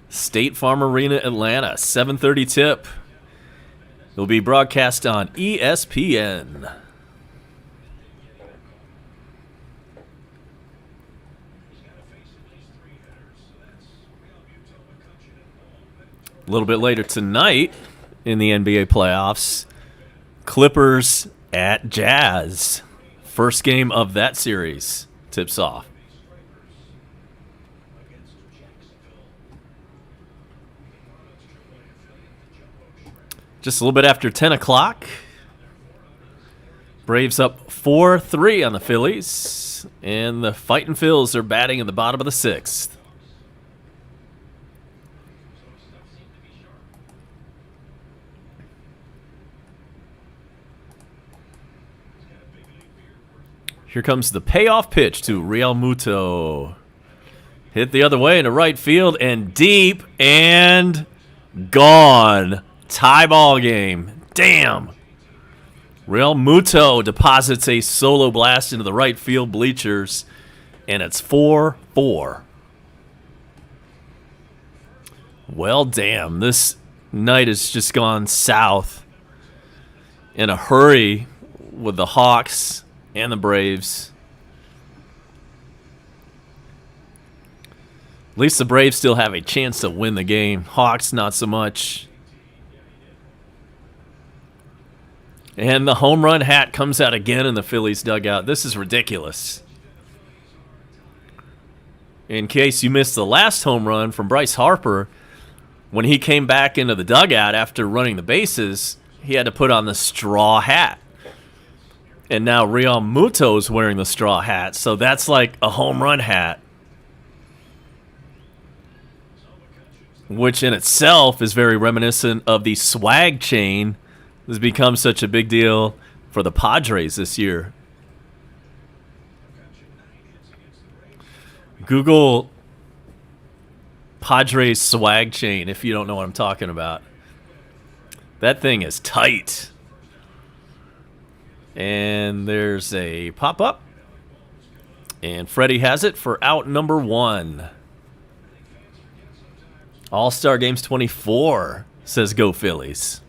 State Farm Arena, Atlanta, 7:30 tip. It'll be broadcast on ESPN. A little bit later tonight in the NBA playoffs, Clippers at Jazz. First game of that series tips off. Just a little bit after 10 o'clock. Braves up 4-3 on the Phillies. And the Fightin' Phils are batting in the bottom of the 6th. Here comes the payoff pitch to Real Muto. Hit the other way into right field and deep and gone. Tie ball game. Damn. Real Muto deposits a solo blast into the right field bleachers, and it's 4-4. Well, damn. This night has just gone south in a hurry with the Hawks and the Braves. At least the Braves still have a chance to win the game. Hawks, not so much. And the home run hat comes out again in the Phillies dugout. This is ridiculous. In case you missed the last home run from Bryce Harper, when he came back into the dugout after running the bases, he had to put on the straw hat. And now Real Muto's wearing the straw hat, so that's like a home run hat. Which in itself is very reminiscent of the swag chain that's become such a big deal for the Padres this year. Google Padres swag chain if you don't know what I'm talking about. That thing is tight. And there's a pop-up. And Freddie has it for out number 1. All-Star Games 24 says go Phillies.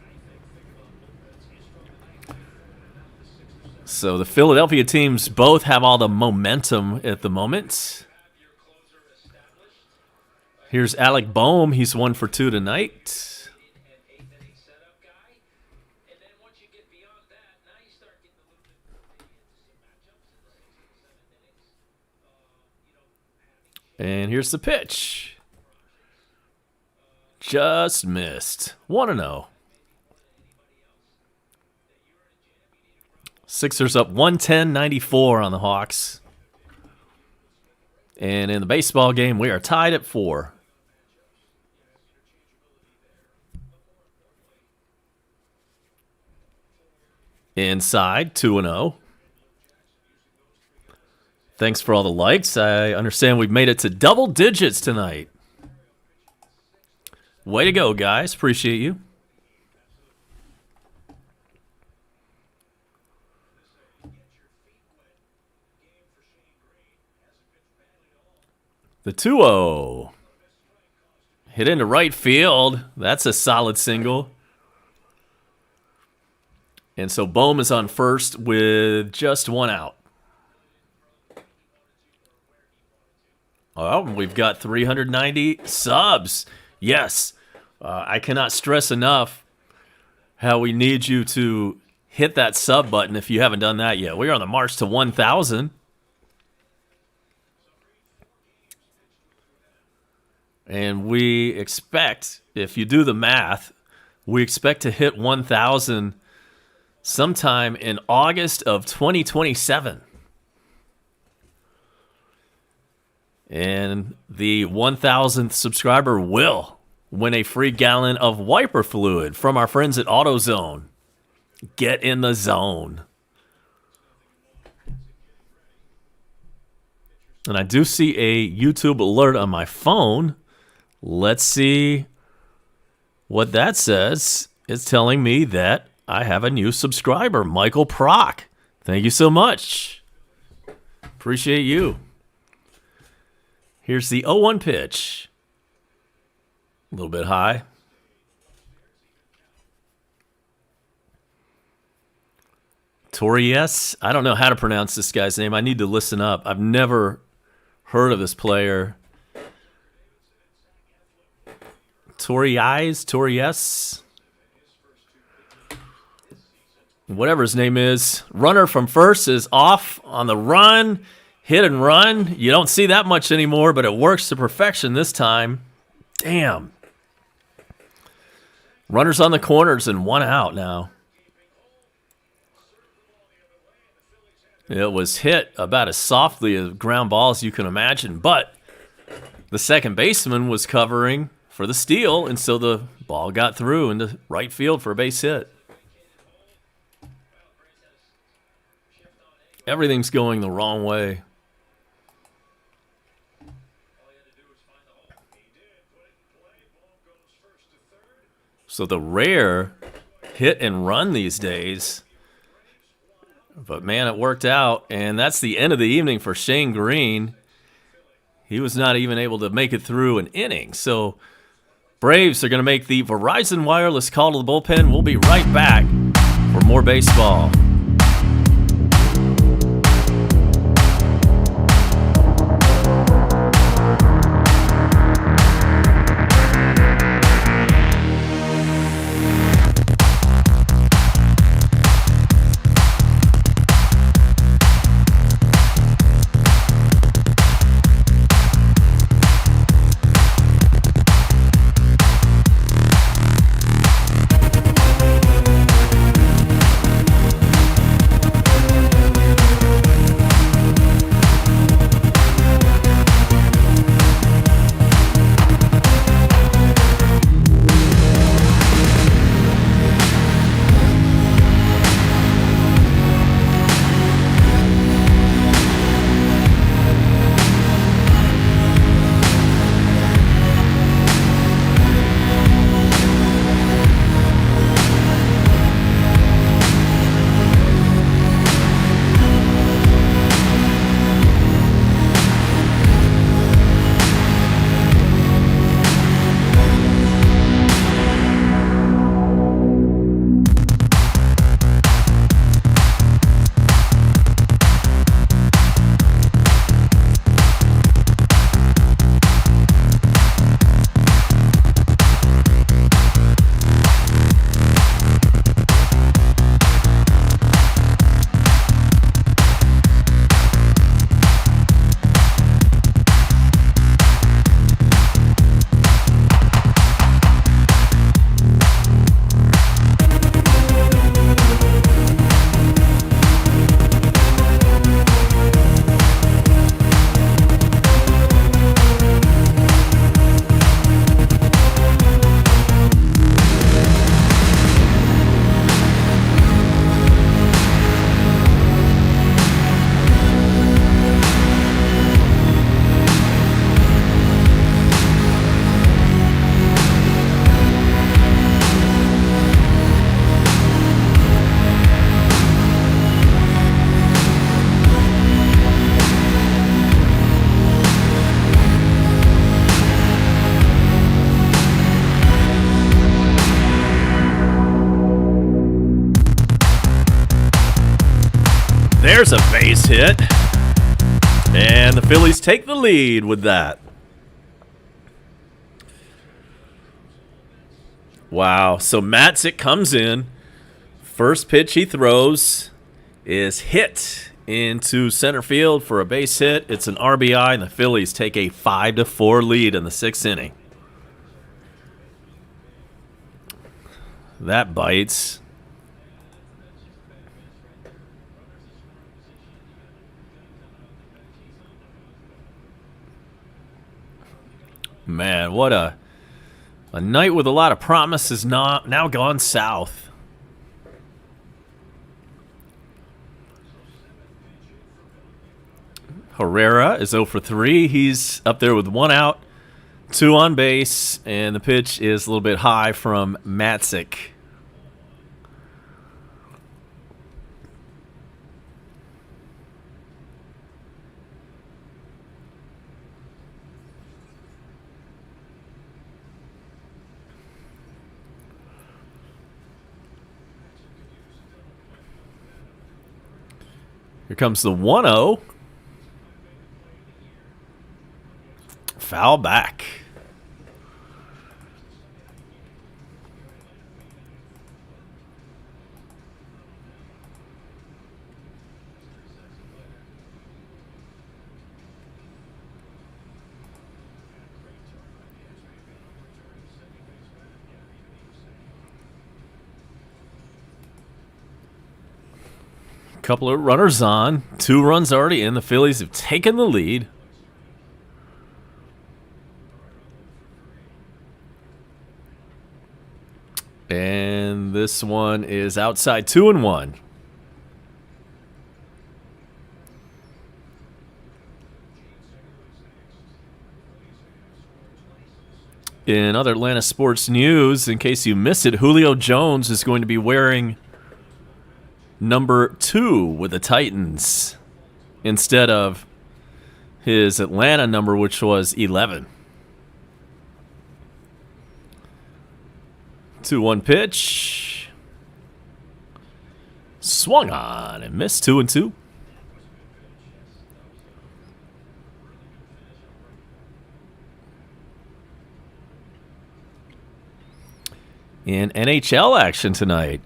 So the Philadelphia teams both have all the momentum at the moment. Here's Alec Boehm. He's 1 for 2 tonight. And here's the pitch. Just missed. 1-0. Sixers up 110-94 on the Hawks. And in the baseball game, we are tied at 4. Inside, 2-0. Thanks for all the likes. I understand we've made it to double digits tonight. Way to go, guys. Appreciate you. The 2-0. Hit into right field. That's a solid single. And so Bohm is on first with just one out. Oh, we've got 390 subs. Yes. I cannot stress enough how we need you to hit that sub button if you haven't done that yet. We're on the march to 1,000. And we expect, if you do the math, we expect to hit 1,000 sometime in August of 2027. And the 1,000th subscriber will win a free gallon of wiper fluid from our friends at AutoZone. Get in the zone. And I do see a YouTube alert on my phone. Let's see what that says. It's telling me that I have a new subscriber, Michael Prock. Thank you so much. Appreciate you. Here's the 0-1 pitch. A little bit high. Torres. I don't know how to pronounce this guy's name. I need to listen up. I've never heard of this player. Torres. Whatever his name is. Runner from first is off on the run. Hit and run. You don't see that much anymore, but it works to perfection this time. Damn. Runners on the corners and one out now. It was hit about as softly a ground ball as you can imagine, but the second baseman was covering for the steal, and so the ball got through into right field for a base hit. Everything's going the wrong way. So the rare hit and run these days. But, man, it worked out. And that's the end of the evening for Shane Green. He was not even able to make it through an inning. So Braves are going to make the Verizon Wireless call to the bullpen. We'll be right back for more baseball. There's a base hit. And the Phillies take the lead with that. Wow. So Matzik comes in. First pitch he throws is hit into center field for a base hit. It's an RBI, and the Phillies take a 5-4 lead in the 6th inning. That bites. Man, what a night with a lot of promises now gone south. Herrera is 0 for 3. He's up there with 1 out, 2 on base, and the pitch is a little bit high from Matzik. Here comes the 1-0. Foul back. Couple of runners on. 2 runs already in. The Phillies have taken the lead. And this one is outside 2-1. In other Atlanta sports news, in case you missed it, Julio Jones is going to be wearing number 2 with the Titans instead of his Atlanta number, which was 11. 2-1 pitch. Swung on and missed. 2-2. In NHL action tonight,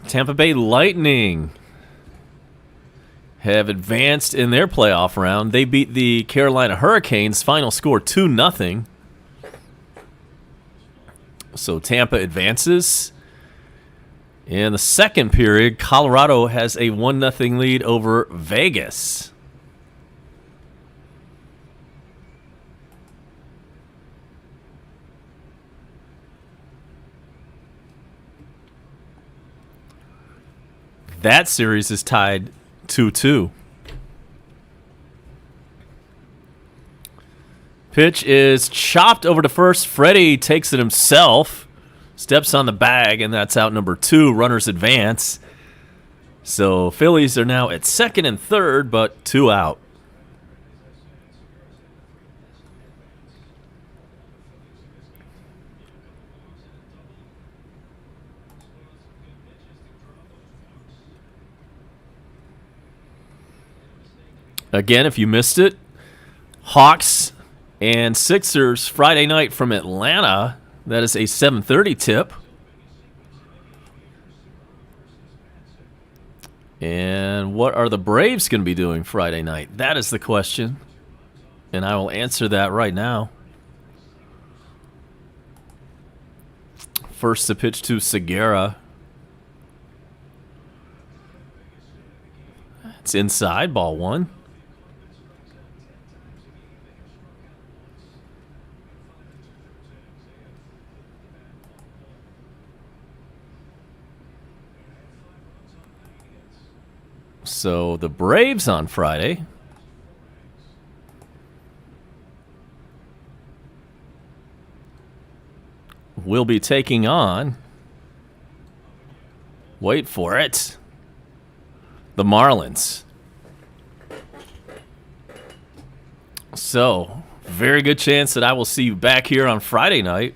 Tampa Bay Lightning have advanced in their playoff round. They beat the Carolina Hurricanes. Final score 2-0. So Tampa advances. In the second period, Colorado has a 1-0 lead over Vegas. That series is tied 2-2. Pitch is chopped over to first. Freddie takes it himself. Steps on the bag, and that's out number 2. Runners advance. So Phillies are now at second and third, but 2 out. Again, if you missed it, Hawks and Sixers Friday night from Atlanta. That is a 7:30 tip. And what are the Braves going to be doing Friday night? That is the question. And I will answer that right now. First to pitch to Segura. It's inside, ball 1. So the Braves on Friday will be taking on, wait for it, the Marlins. So, very good chance that I will see you back here on Friday night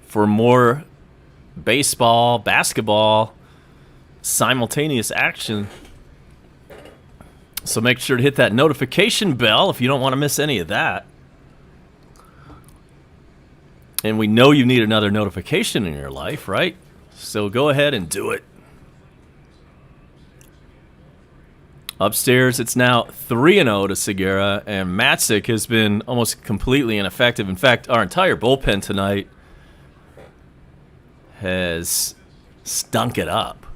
for more baseball, basketball, simultaneous action. So make sure to hit that notification bell if you don't want to miss any of that. And we know you need another notification in your life, right? So go ahead and do it. Upstairs, it's now 3-0 to Segura, and Matzik has been almost completely ineffective. In fact, our entire bullpen tonight has stunk it up.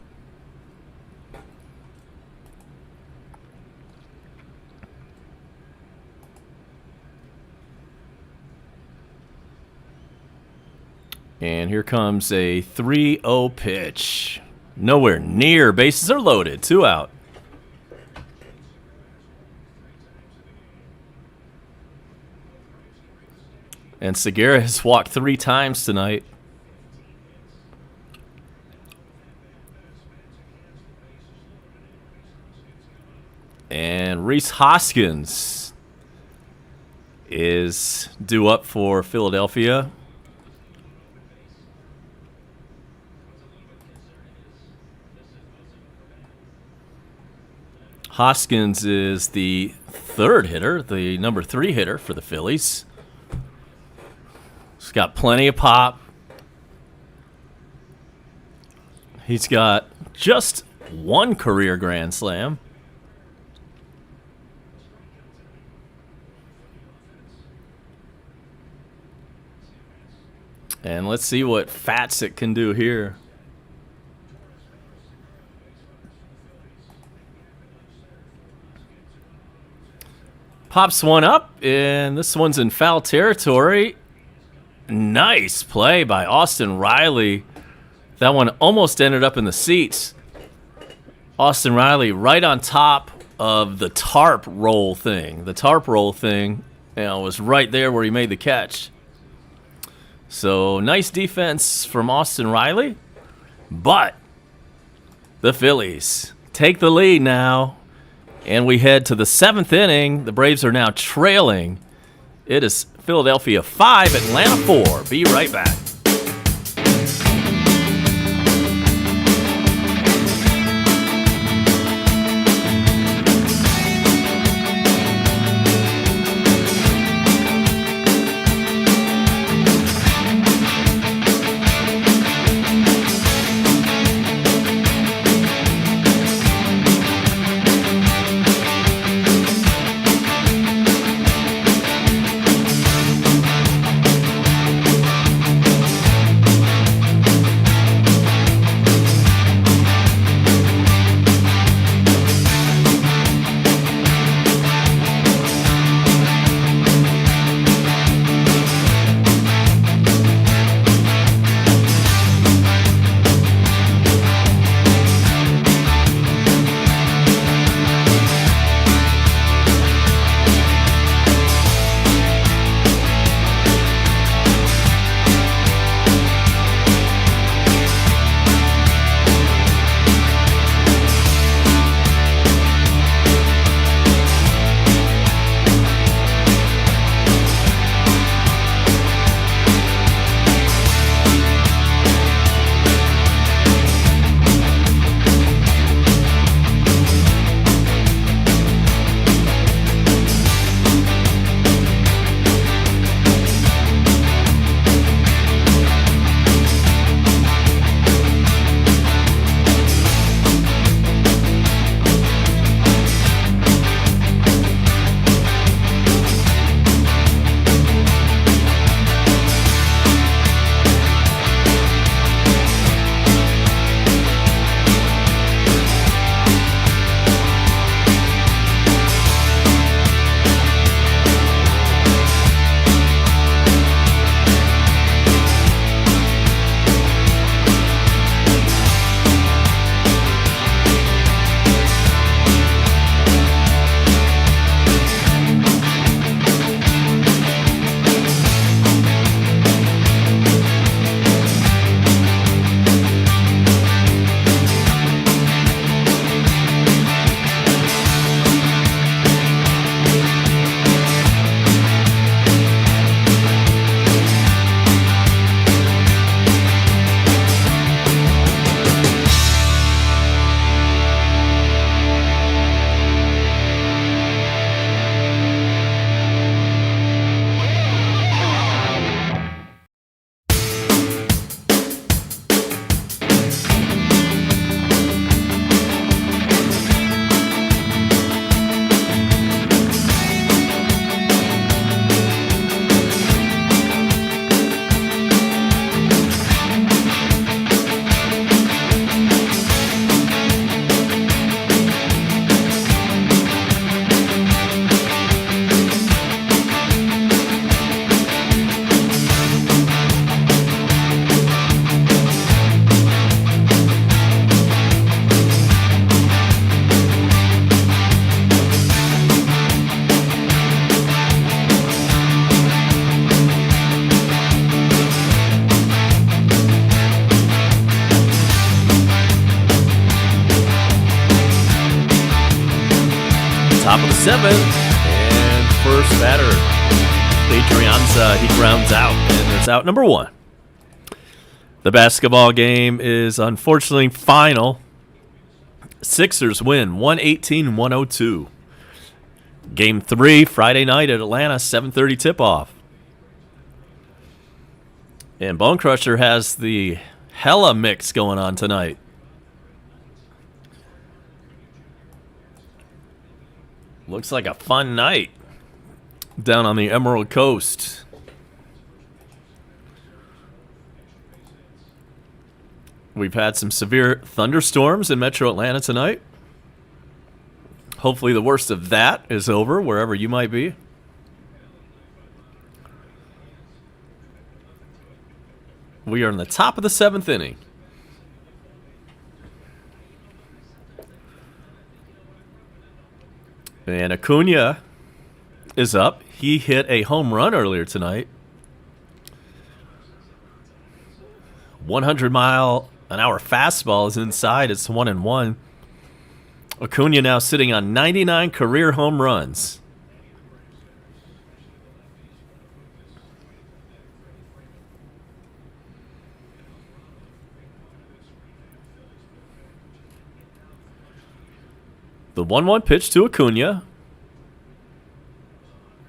And here comes a 3-0 pitch. Nowhere near. Bases are loaded. 2 out. And Segura has walked 3 times tonight. And Rhys Hoskins is due up for Philadelphia. Hoskins is the 3rd hitter, the number 3 hitter for the Phillies. He's got plenty of pop. He's got just 1 career grand slam. And let's see what Fatsick can do here. Pops one up, and this one's in foul territory. Nice play by Austin Riley. That one almost ended up in the seats. Austin Riley right on top of the tarp roll thing. The tarp roll thing, was right there where he made the catch. So nice defense from Austin Riley. But the Phillies take the lead now. And we head to the 7th inning. The Braves are now trailing. It is Philadelphia 5, Atlanta 4. Be right back. Top of the 7th, and first batter, Adrianza, he grounds out, and there's out number 1. The basketball game is unfortunately final. Sixers win 118-102. Game 3, Friday night at Atlanta, 7:30 tip-off. And Bone Crusher has the hella mix going on tonight. Looks like a fun night down on the Emerald Coast. We've had some severe thunderstorms in Metro Atlanta tonight. Hopefully the worst of that is over, wherever you might be. We are in the top of the 7th inning. And Acuna is up. He hit a home run earlier tonight. 100-mile-an-hour fastball is inside. It's 1-1. Acuna now sitting on 99 career home runs. The 1-1 pitch to Acuna.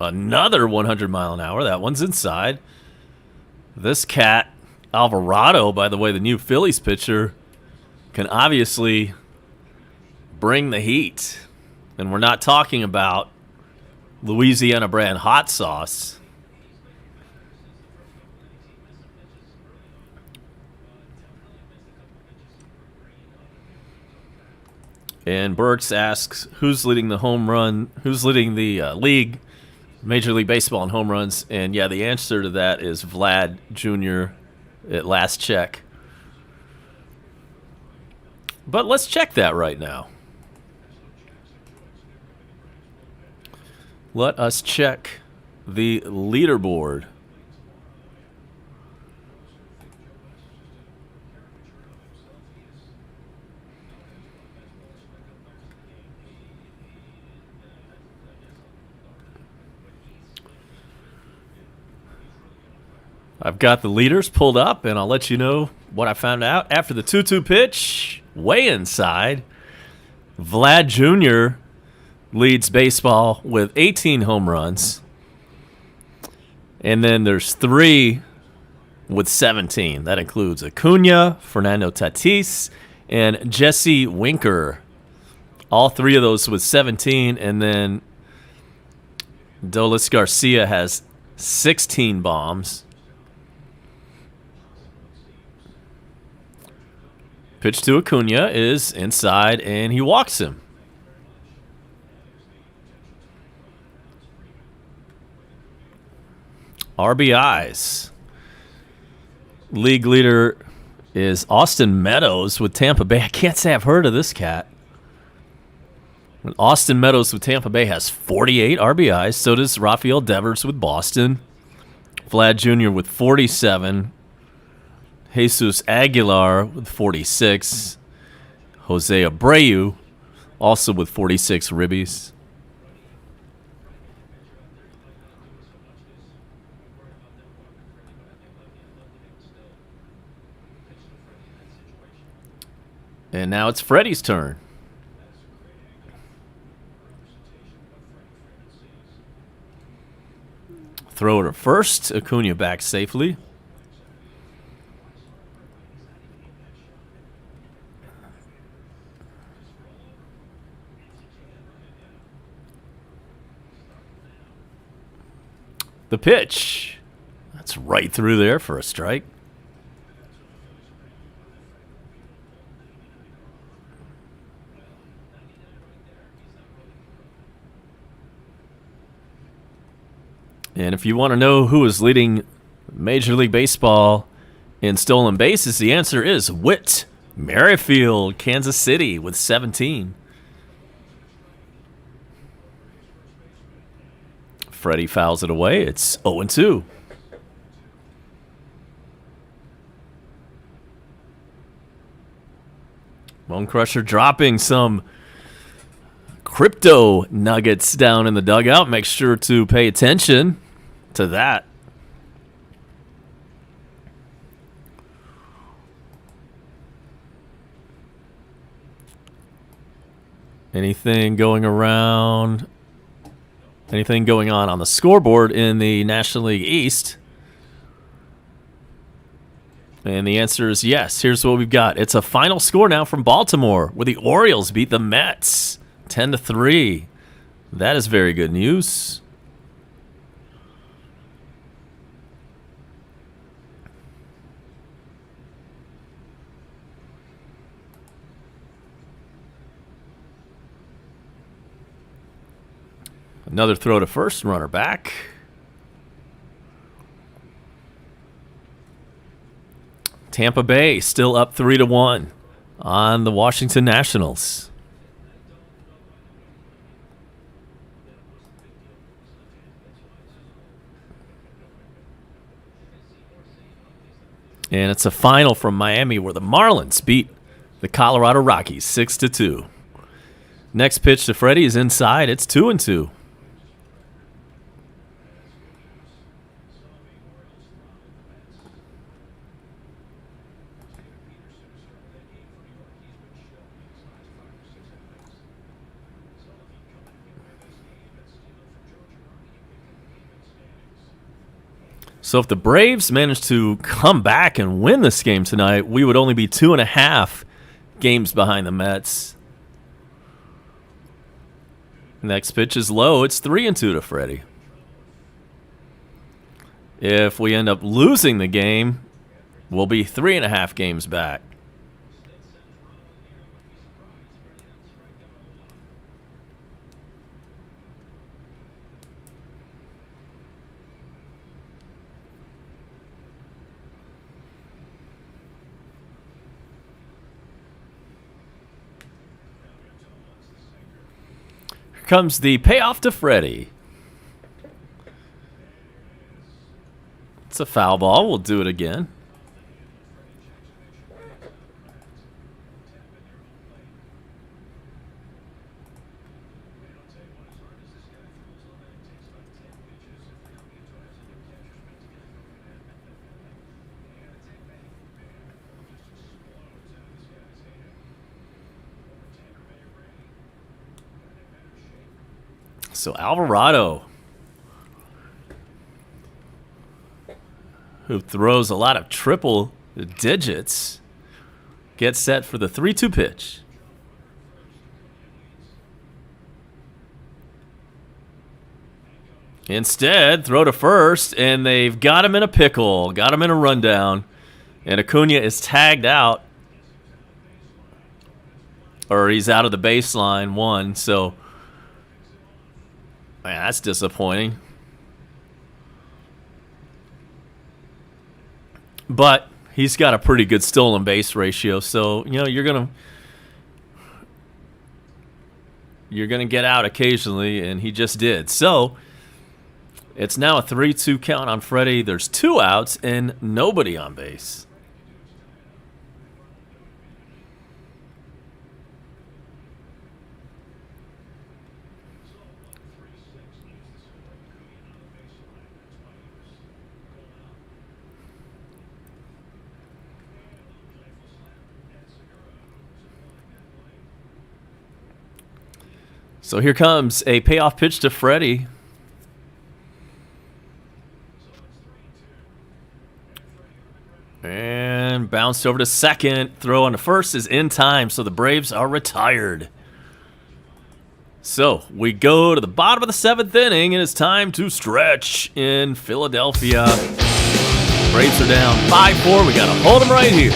Another 100 mile an hour. That one's inside. This cat, Alvarado, by the way, the new Phillies pitcher, can obviously bring the heat. And we're not talking about Louisiana brand hot sauce. And Burks asks, who's leading the home run? Who's leading the league, Major League Baseball in home runs? And yeah, the answer to that is Vlad Jr. at last check. But let's check that right now. Let us check the leaderboard. I've got the leaders pulled up, and I'll let you know what I found out. After the 2-2 pitch, way inside, Vlad Jr. leads baseball with 18 home runs. And then there's 3 with 17. That includes Acuna, Fernando Tatis, and Jesse Winker. All 3 of those with 17. And then Dolis Garcia has 16 bombs. Pitch to Acuna is inside, and he walks him. RBIs. League leader is Austin Meadows with Tampa Bay. I can't say I've heard of this cat. Austin Meadows with Tampa Bay has 48 RBIs. So does Rafael Devers with Boston. Vlad Jr. with 47. Jesus Aguilar with 46. Jose Abreu also with 46 ribbies. And now it's Freddie's turn. Throw to first. Acuna back safely. The pitch. That's right through there for a strike. And if you want to know who is leading Major League Baseball in stolen bases, the answer is Whit Merrifield, Kansas City, with 17. Freddie fouls it away. It's 0-2. Bone Crusher dropping some crypto nuggets down in the dugout. Make sure to pay attention to that. Anything going around? Anything going on the scoreboard in the National League East? And the answer is yes. Here's what we've got. It's a final score now from Baltimore, where the Orioles beat the Mets 10-3. That is very good news. Another throw to first, runner back. Tampa Bay still up 3-1 on the Washington Nationals. And it's a final from Miami where the Marlins beat the Colorado Rockies 6-2. Next pitch to Freddie is inside. It's 2-2. So if the Braves manage to come back and win this game tonight, we would only be 2.5 games behind the Mets. Next pitch is low. It's 3-2 to Freddie. If we end up losing the game, we'll be 3.5 games back. Comes the payoff to Freddie. It's a foul ball. We'll do it again. So Alvarado, who throws a lot of triple digits, gets set for the 3-2 pitch. Instead, throw to first, and they've got him in a pickle, got him in a rundown, and Acuna is tagged out, or he's out of the baseline one, so man, that's disappointing. But he's got a pretty good stolen base ratio, so you're gonna get out occasionally, and he just did. So it's now a 3-2 count on Freddie. There's 2 outs and nobody on base. So here comes a payoff pitch to Freddie. And bounced over to second. Throw on to first is in time, so the Braves are retired. So we go to the bottom of the 7th inning, and it's time to stretch in Philadelphia. Braves are down 5-4. We got to hold them right here.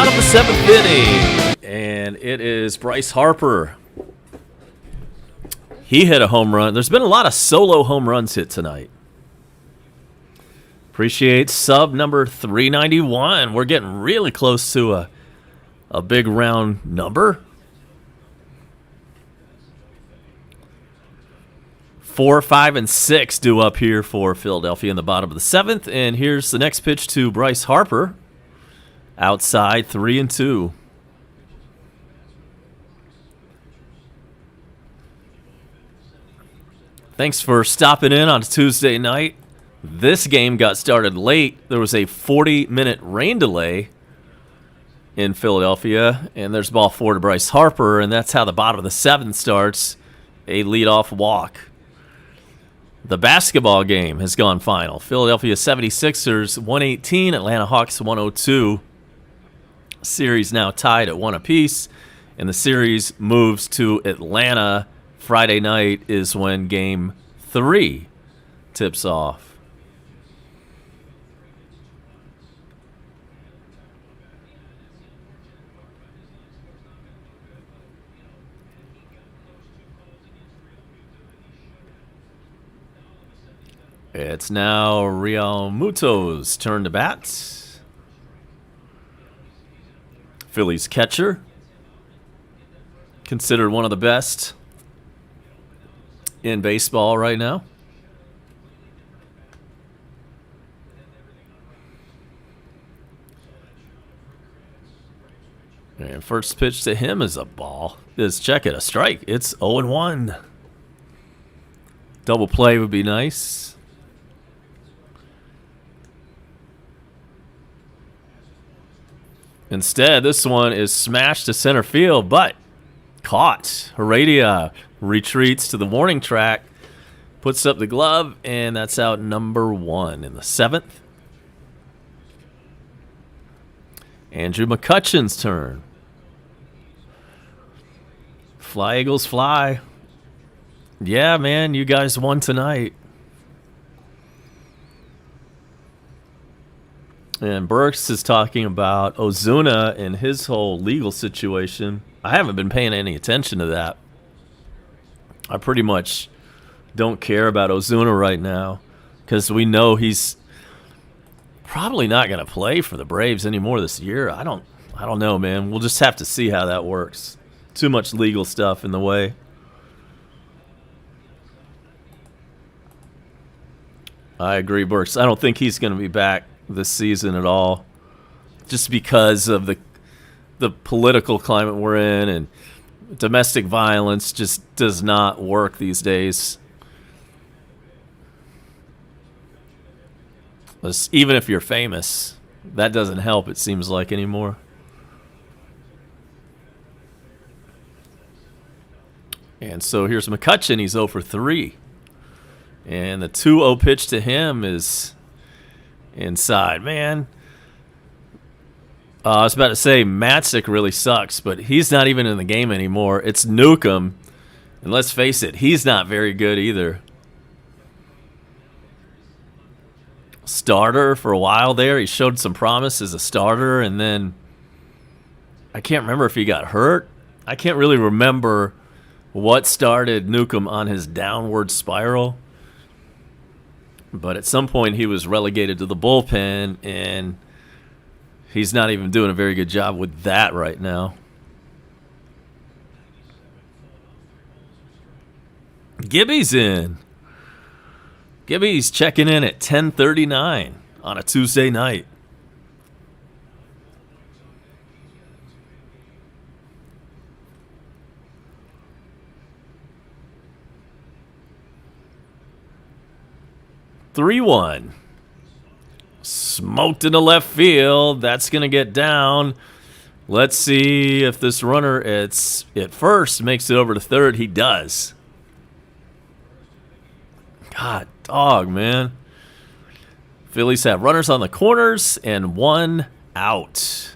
bottom of the 7th inning, and it is Bryce Harper. He hit a home run. There's been a lot of solo home runs hit tonight. Appreciate sub number 391. We're getting really close to a big round number. 4, 5, and 6 due up here for Philadelphia in the bottom of the 7th. And here's the next pitch to Bryce Harper. Outside, 3-2. Thanks for stopping in on Tuesday night. This game got started late. There was a 40-minute rain delay in Philadelphia, and there's ball 4 to Bryce Harper, and that's how the bottom of the 7th starts, a leadoff walk. The basketball game has gone final. Philadelphia 76ers 118, Atlanta Hawks 102. Series now tied at 1 apiece, and the series moves to Atlanta. Friday night is when Game 3 tips off. It's now Real Muto's turn to bat. Phillies catcher, considered one of the best in baseball right now. And first pitch to him is a ball. Check it, a strike. It's 0-1. Double play would be nice. Instead, this one is smashed to center field, but caught. Heredia retreats to the warning track, puts up the glove, and that's out number 1 in the 7th. Andrew McCutchen's turn. Fly, Eagles, fly. Yeah, man, you guys won tonight. And Burks is talking about Ozuna and his whole legal situation. I haven't been paying any attention to that. I pretty much don't care about Ozuna right now because we know he's probably not going to play for the Braves anymore this year. I don't know, man. We'll just have to see how that works. Too much legal stuff in the way. I agree, Burks. I don't think he's going to be back this season at all, just because of the political climate we're in, and domestic violence just does not work these days. Even if you're famous, that doesn't help, it seems like, anymore. And so here's McCutchen. He's 0 for 3. And the 2-0 pitch to him is inside. Man, I was about to say Matzik really sucks, but he's not even in the game anymore. It's Newcomb, and let's face it, he's not very good either. Starter for a while there. He showed some promise as a starter, and then I can't remember if he got hurt. I can't really remember what started Newcomb on his downward spiral. But at some point, he was relegated to the bullpen, and he's not even doing a very good job with that right now. Gibby's in. Gibby's checking in at 10:39 on a Tuesday night. (3-1). Smoked into left field. That's going to get down. Let's see if this runner at first makes it over to third. He does. God, dog, man. Phillies have runners on the corners and 1 out.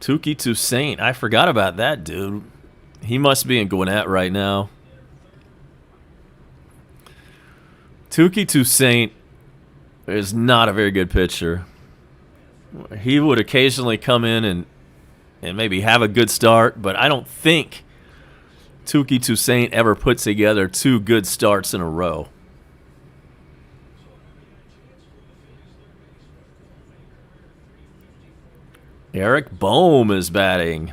Tuki Toussaint. I forgot about that dude. He must be in Gwinnett right now. Tuki Toussaint is not a very good pitcher. He would occasionally come in and maybe have a good start, but I don't think Touki Toussaint ever put together 2 good starts in a row. Eric Bohm is batting.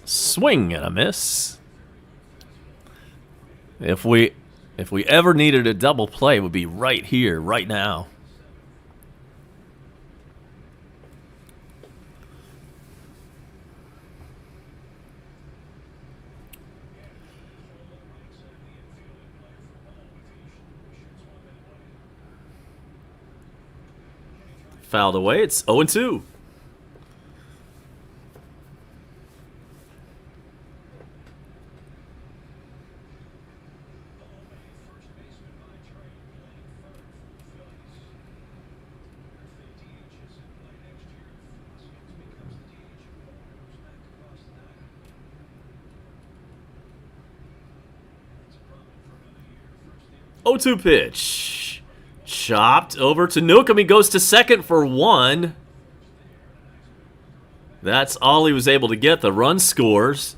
Swing and a miss. If we ever needed a double play, it would be right here, right now. Fouled away. It's 0-2. O2 pitch. Chopped over to Newcomb. He goes to second for 1. That's all he was able to get. The run scores.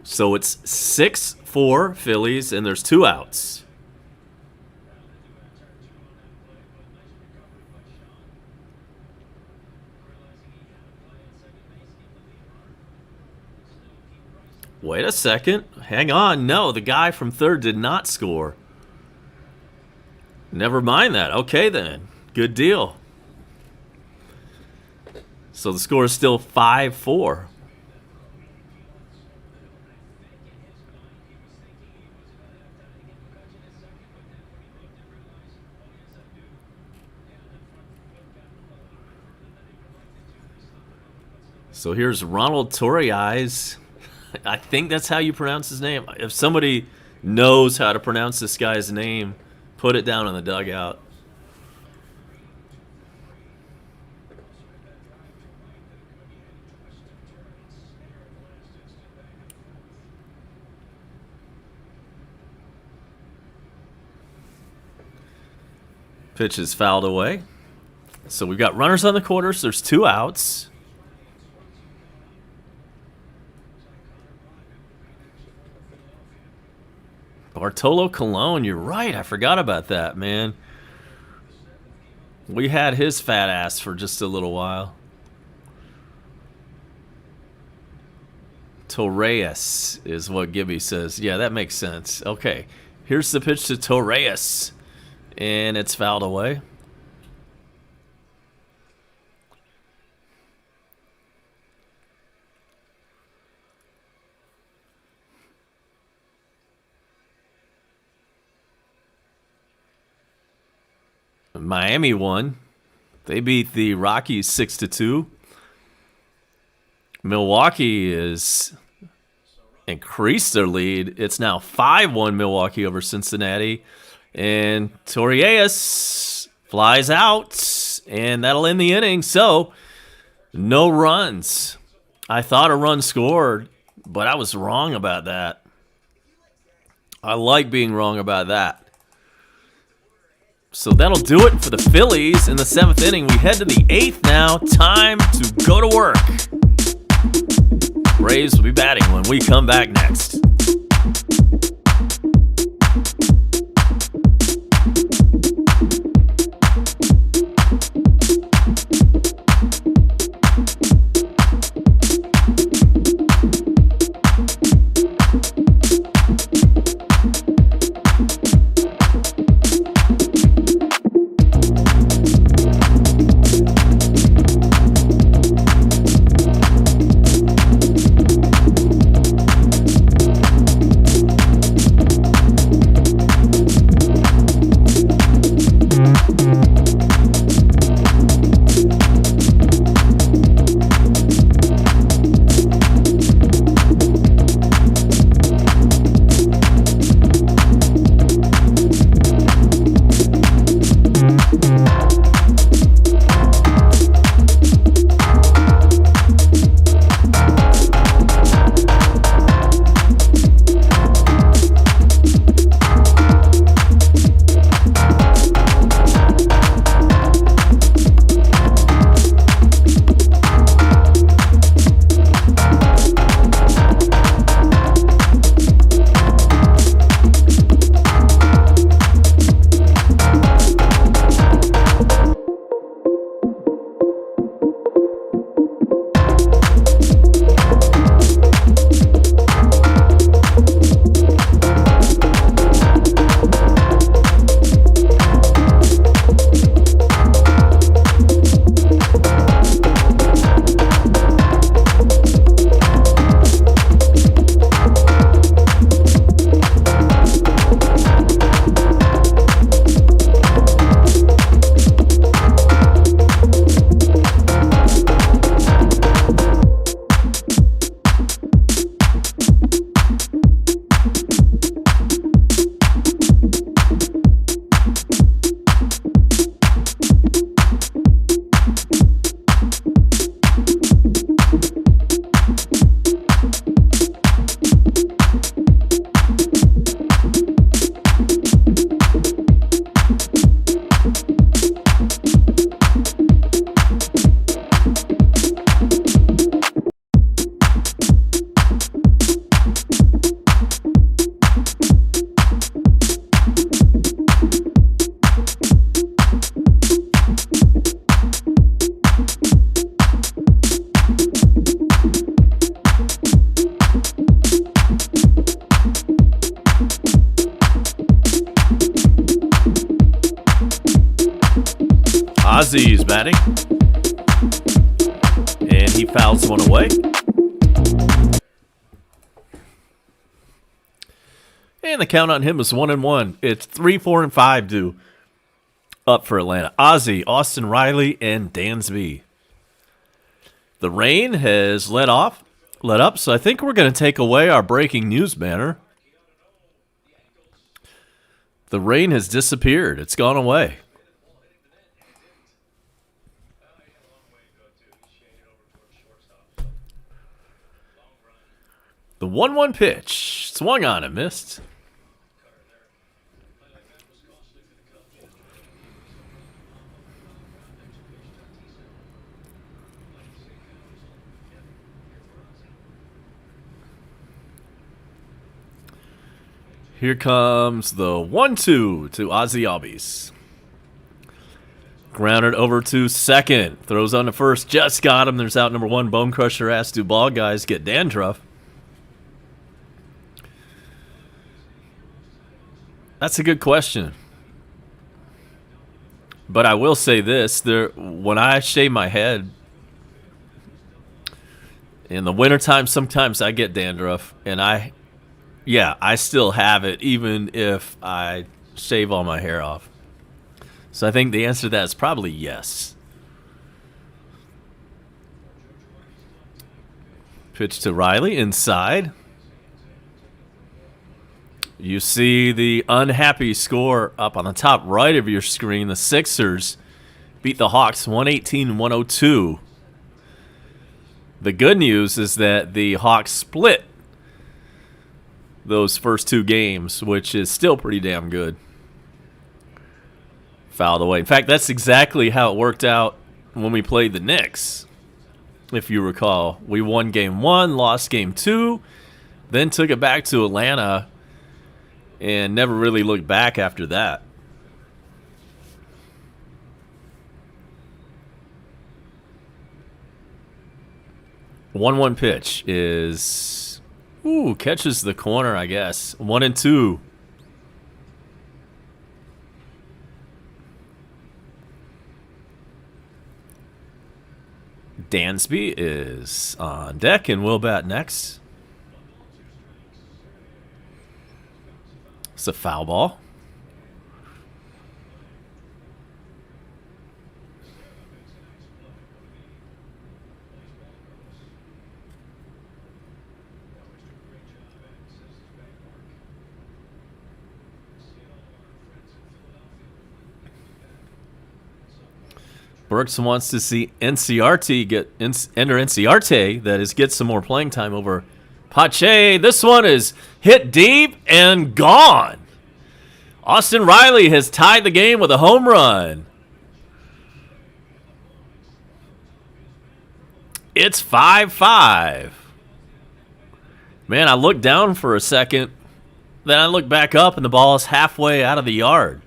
So it's 6-4 Phillies, and there's 2 outs. Wait a second. Hang on. No, the guy from third did not score. Never mind that. Okay, then. Good deal. So the score is still 5-4. So here's Ronald Torreyes. I think that's how you pronounce his name. If somebody knows how to pronounce this guy's name, put it down in the dugout. Pitch is fouled away. So we've got runners on the corners. There's 2 outs. Bartolo Colon, you're right. I forgot about that, man. We had his fat ass for just a little while. Torreyes is what Gibby says. Yeah, that makes sense. Okay, here's the pitch to Torreyes, and it's fouled away. Miami won. They beat the Rockies 6-2. Milwaukee is increased their lead. It's now 5-1 Milwaukee over Cincinnati. And Torreyes flies out, and that'll end the inning. So, no runs. I thought a run scored, but I was wrong about that. I like being wrong about that. So that'll do it for the Phillies in the 7th inning. We head to the 8th now. Time to go to work. Braves will be batting when we come back next. Ozzy's batting. And he fouls one away. And the count on him is 1-1. It's 3, 4, and 5 due up for Atlanta. Ozzy, Austin Riley, and Dansby. The rain has let up, so I think we're going to take away our breaking news banner. The rain has disappeared. It's gone away. The 1-1 pitch. Swung on and missed. Here comes the 1-2 to Ozzy Albies. Grounded over to second. Throws on to first. Just got him. There's out number 1. Bone Crusher asks, do ball guys get dandruff? That's a good question. But I will say this. When I shave my head, in the wintertime, sometimes I get dandruff. And I still have it even if I shave all my hair off. So I think the answer to that is probably yes. Pitch to Riley inside. You see the unhappy score up on the top right of your screen. The Sixers beat the Hawks 118-102. The good news is that the Hawks split those first 2 games, which is still pretty damn good. Fouled away. In fact, that's exactly how it worked out when we played the Knicks. If you recall, we won game 1, lost game 2, then took it back to Atlanta and never really looked back after that. One pitch is catches the corner, I guess. 1-2. Dansby is on deck and will bat next. It's a foul ball. Brooks wants to see NCRT enter NCRT, that is, get some more playing time over Pache. This one is hit deep and gone. Austin Riley has tied the game with a home run. It's 5-5. Man, I looked down for a second, then I looked back up and the ball is halfway out of the yard.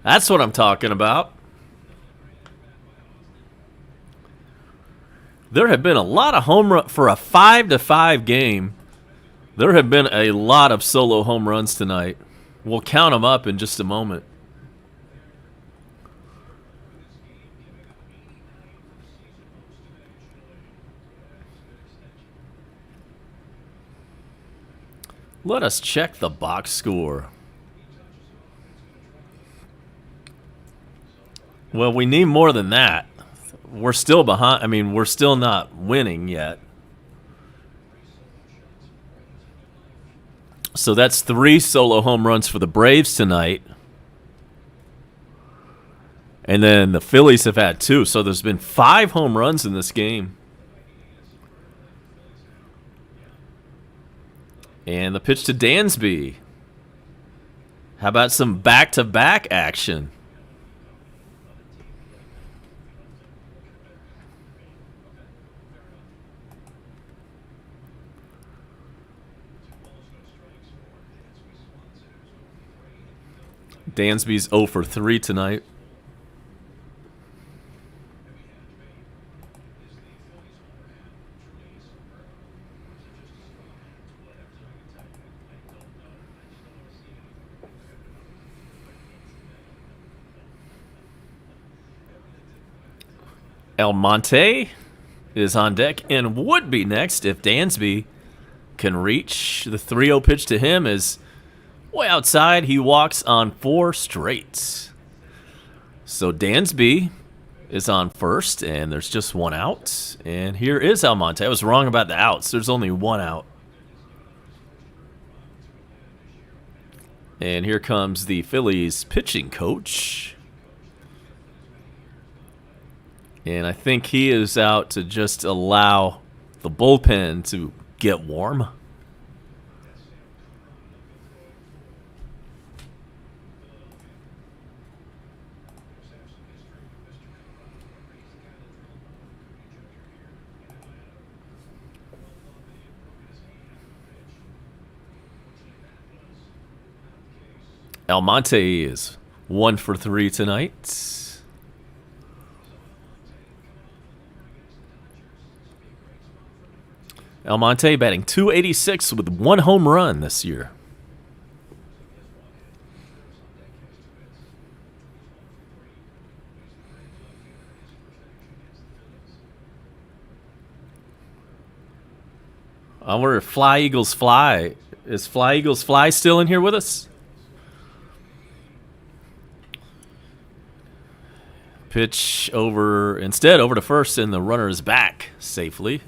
That's what I'm talking about. There have been a lot of home runs for a 5-5 game. There have been a lot of solo home runs tonight. We'll count them up in just a moment. Let us check the box score. Well, we need more than that. We're still behind. I mean, we're still not winning yet. So that's 3 solo home runs for the Braves tonight. And then the Phillies have had 2. So there's been 5 home runs in this game. And the pitch to Dansby. How about some back-to-back action? Dansby's 0 for 3 tonight. Almonte is on deck and would be next if Dansby can reach. The 3-0 pitch to him is way outside. He walks on 4 straight. So Dansby is on first, and there's just 1 out. And here is Almonte. I was wrong about the outs. There's only 1 out. And here comes the Phillies pitching coach. And I think he is out to just allow the bullpen to get warm. Almonte is 1 for 3 tonight. Almonte batting .286 with 1 home run this year. I wonder if Fly Eagles Fly. Is Fly Eagles Fly still in here with us? Pitch over to first, and the runner is back safely.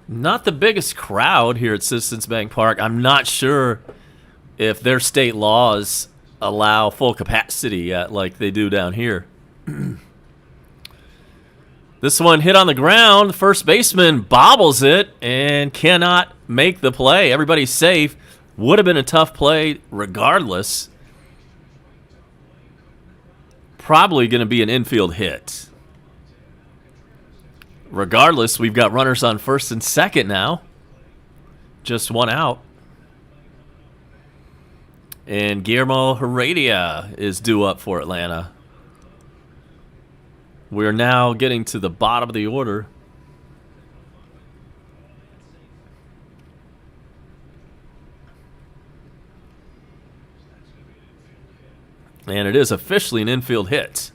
Not the biggest crowd here at Citizens Bank Park. I'm not sure if their state laws allow full capacity like they do down here. This one hit on the ground. First baseman bobbles it and cannot make the play. Everybody's safe. Would have been a tough play regardless. Probably going to be an infield hit. Regardless, we've got runners on first and second now. Just 1 out. And Guillermo Heredia is due up for Atlanta. We're now getting to the bottom of the order. And it is officially an infield hit.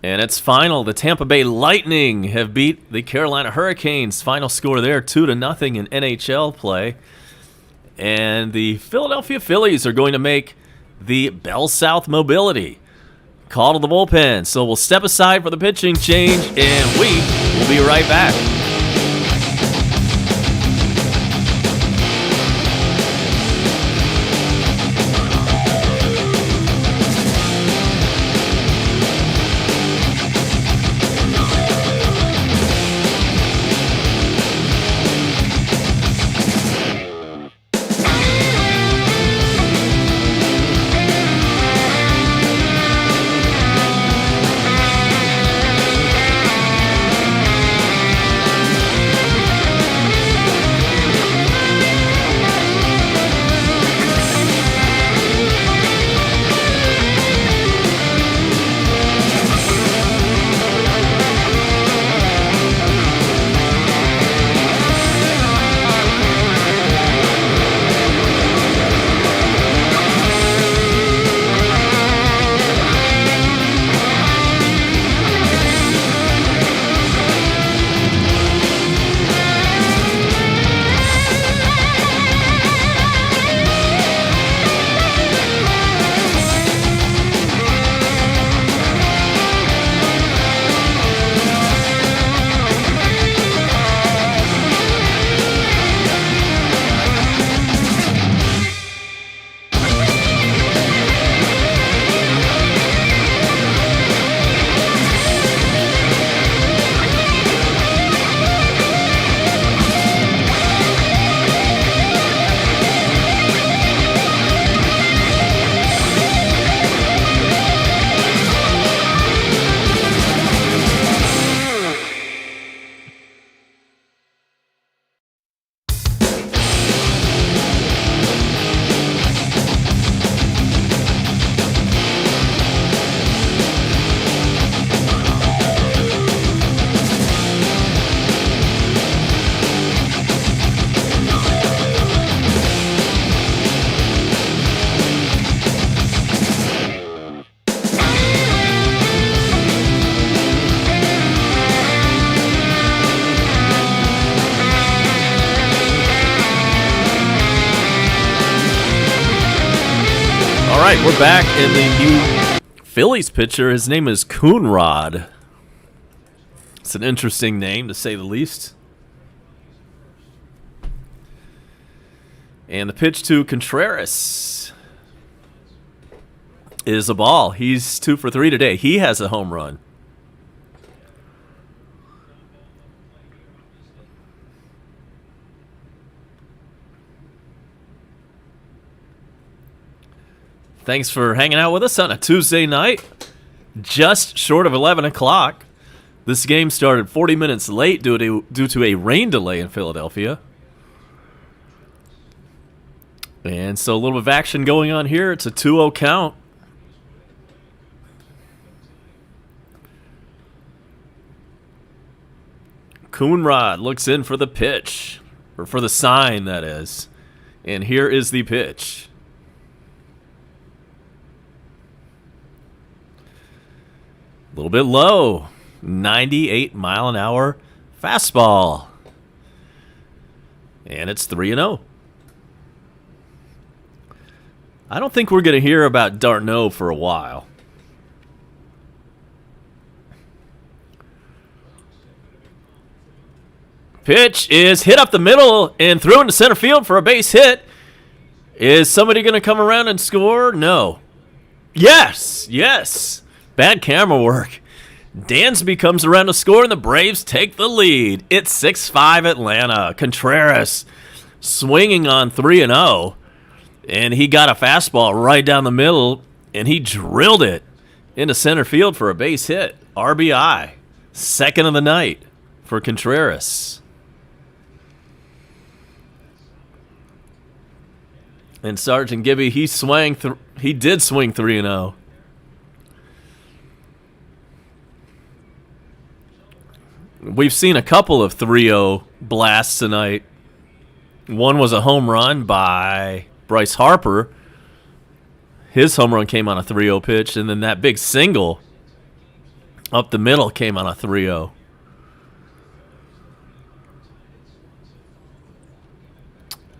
And it's final. The Tampa Bay Lightning have beat the Carolina Hurricanes. Final score there, 2-0 in NHL play. And the Philadelphia Phillies are going to make the Bell South Mobility call to the bullpen. So we'll step aside for the pitching change, and we will be right back. right, we're back, and the new Phillies pitcher, his name is Coonrod. It's an interesting name, to say the least. And the pitch to Contreras is a ball. He's 2 for 3 today. He has a home run. Thanks for hanging out with us on a Tuesday night, just short of 11 o'clock. This game started 40 minutes late due to a rain delay in Philadelphia. And so a little bit of action going on here. It's a 2-0 count. Coonrod looks in for the pitch, or for the sign, that is. And here is the pitch. A little bit low. 98-mile-an-hour fastball. And it's 3-0. I don't think we're going to hear about d'Arnaud for a while. Pitch is hit up the middle and thrown to center field for a base hit. Is somebody going to come around and score? No. Yes. Bad camera work. Dansby comes around to score, and the Braves take the lead. It's 6-5 Atlanta. Contreras swinging on 3-0, and he got a fastball right down the middle, and he drilled it into center field for a base hit. RBI. Second of the night for Contreras. And Sergeant Gibby, he did swing 3-0. We've seen a couple of 3-0 blasts tonight. One was a home run by Bryce Harper. His home run came on a 3-0 pitch, and then that big single up the middle came on a 3-0.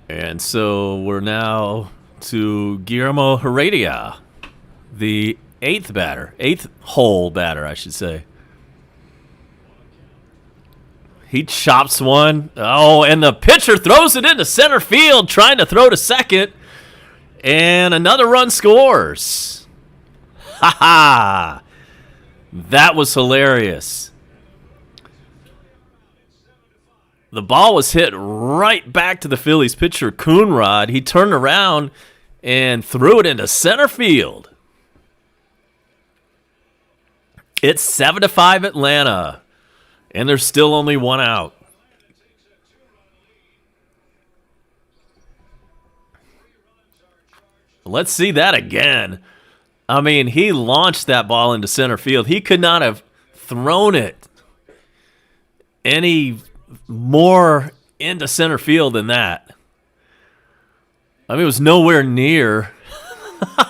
And so we're now to Guillermo Heredia, the eighth hole batter, I should say. He chops one. Oh, and the pitcher throws it into center field, trying to throw to second. And another run scores. Ha ha. That was hilarious. The ball was hit right back to the Phillies pitcher, Coonrod. He turned around and threw it into center field. It's 7-5 Atlanta. And there's still only one out. Let's see that again. I mean, he launched that ball into center field. He could not have thrown it any more into center field than that. I mean, it was nowhere near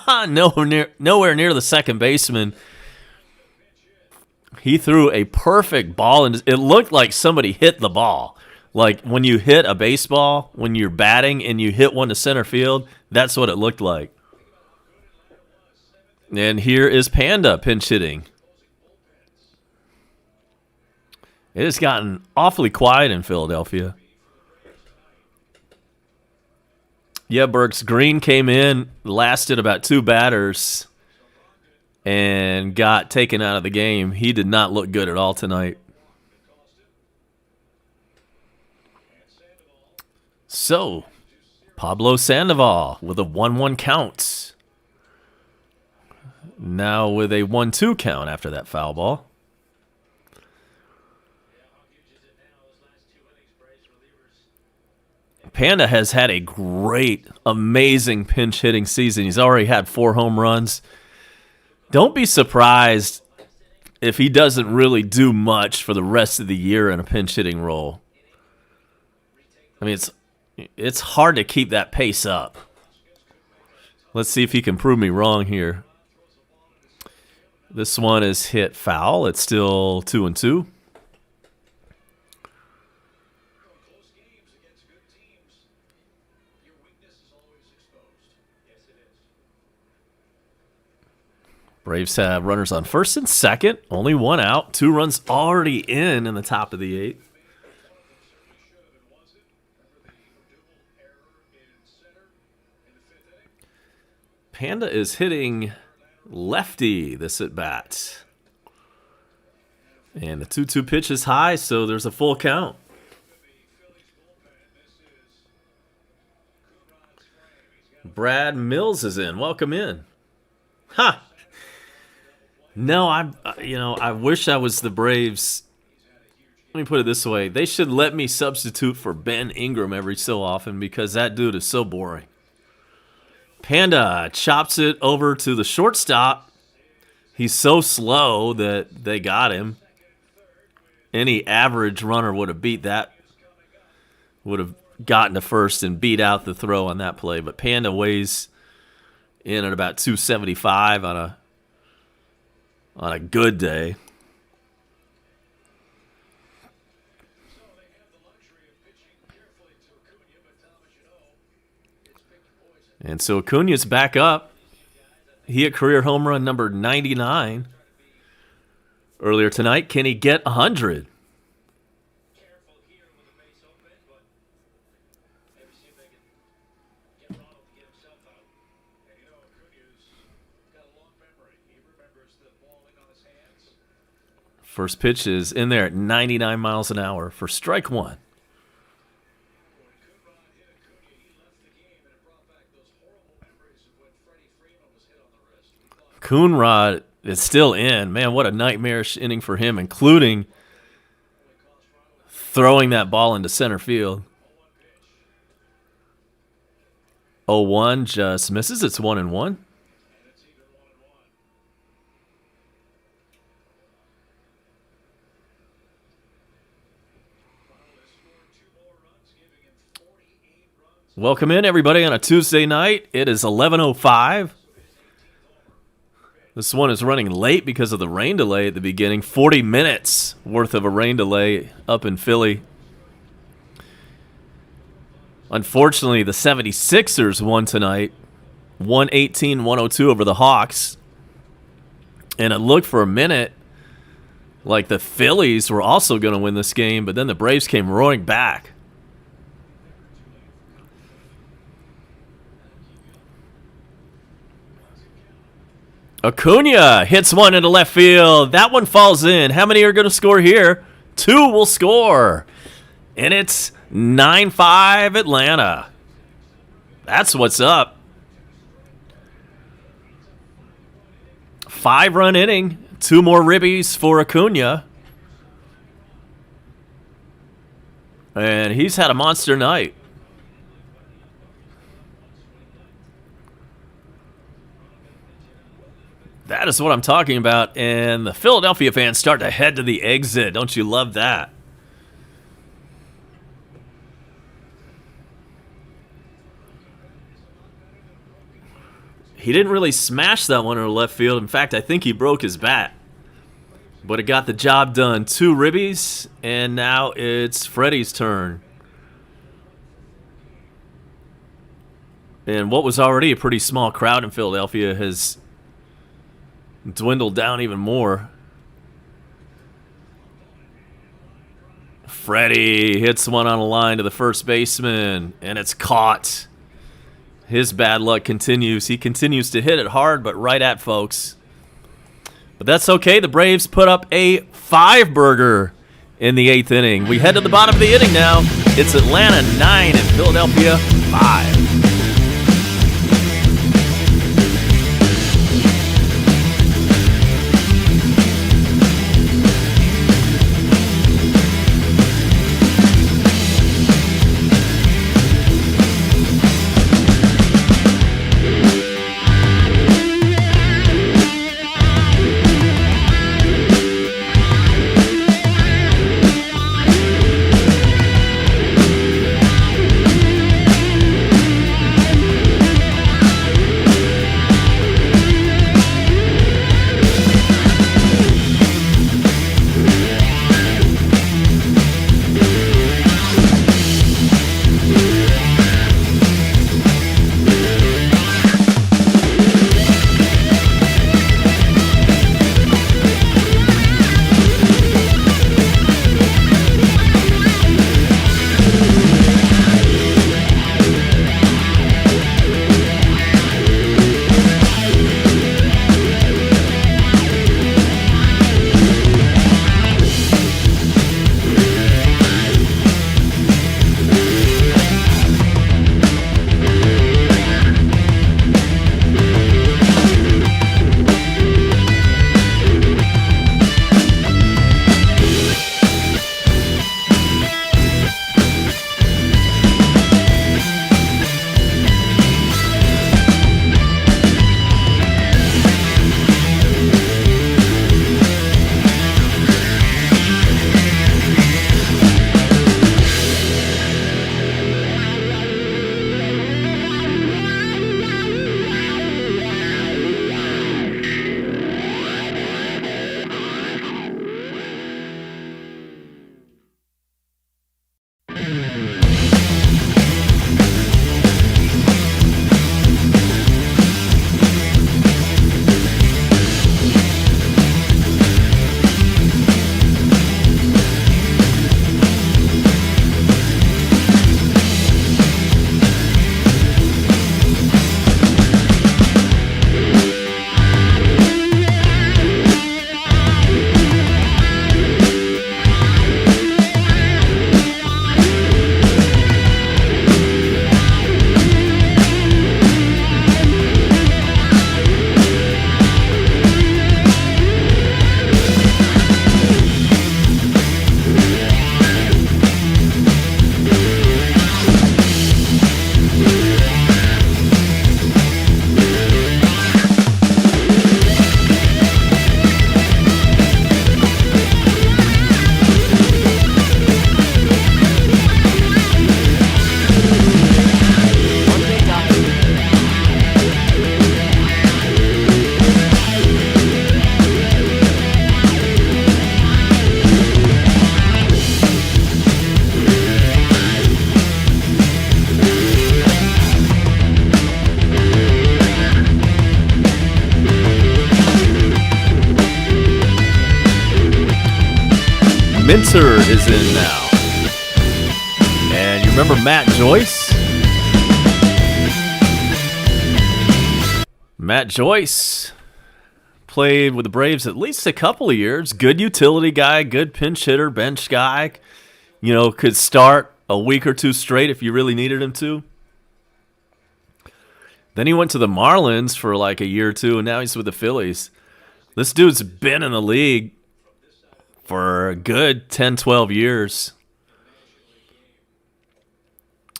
nowhere near the second baseman. He threw a perfect ball, and it looked like somebody hit the ball. Like when you hit a baseball, when you're batting and you hit one to center field, that's what it looked like. And here is Panda pinch hitting. It has gotten awfully quiet in Philadelphia. Yeah, Burks. Green came in, lasted about 2 batters, and got taken out of the game. He did not look good at all tonight. So, Pablo Sandoval with a 1-1 count. Now with a 1-2 count after that foul ball. Panda has had a great, amazing pinch hitting season. He's already had 4 home runs. Don't be surprised if he doesn't really do much for the rest of the year in a pinch hitting role. I mean, it's hard to keep that pace up. Let's see if he can prove me wrong here. This one is hit foul. It's still 2-2. Braves have runners on first and second. Only one out. 2 runs already in the top of the 8th. Panda is hitting lefty this at bat. And the 2-2 pitch is high, so there's a full count. Brad Mills is in. Welcome in. Ha! No, I wish I was the Braves. Let me put it this way. They should let me substitute for Ben Ingram every so often because that dude is so boring. Panda chops it over to the shortstop. He's so slow that they got him. Any average runner would have beat that. Would have gotten to first and beat out the throw on that play. But Panda weighs in at about 275 on a good day. And so Acuna's back up. He hit career home run number 99 earlier tonight. Can he get 100? First pitch is in there at 99 miles an hour for strike 1. Coonrod is still in. Man, what a nightmarish inning for him, including throwing that ball into center field. 0-1 just misses. It's 1-1. Welcome in, everybody, on a Tuesday night. It is 11:05. This one is running late because of the rain delay at the beginning. 40 minutes worth of a rain delay up in Philly. Unfortunately, the 76ers won tonight, 118-102 over the Hawks. And it looked for a minute like the Phillies were also going to win this game, but then the Braves came roaring back. Acuna hits one into left field. That one falls in. How many are going to score here? 2 will score. And it's 9-5 Atlanta. That's what's up. 5-run inning. 2 more ribbies for Acuna. And he's had a monster night. That is what I'm talking about. And the Philadelphia fans start to head to the exit. Don't you love that? He didn't really smash that one in left field. In fact, I think he broke his bat. But it got the job done. 2 ribbies, and now it's Freddie's turn. And what was already a pretty small crowd in Philadelphia has dwindled down even more. Freddie hits one on a line to the first baseman, and it's caught. His bad luck continues. He continues to hit it hard, but right at folks. But that's okay. The Braves put up a 5-burger in the 8th inning. We head to the bottom of the inning now. It's Atlanta 9 and Philadelphia 5. Minter is in now. And you remember Matt Joyce? Matt Joyce played with the Braves at least a couple of years. Good utility guy, good pinch hitter, bench guy. You know, could start a week or two straight if you really needed him to. Then he went to the Marlins for like a year or two, and now he's with the Phillies. This dude's been in the league for a good 10, 12 years.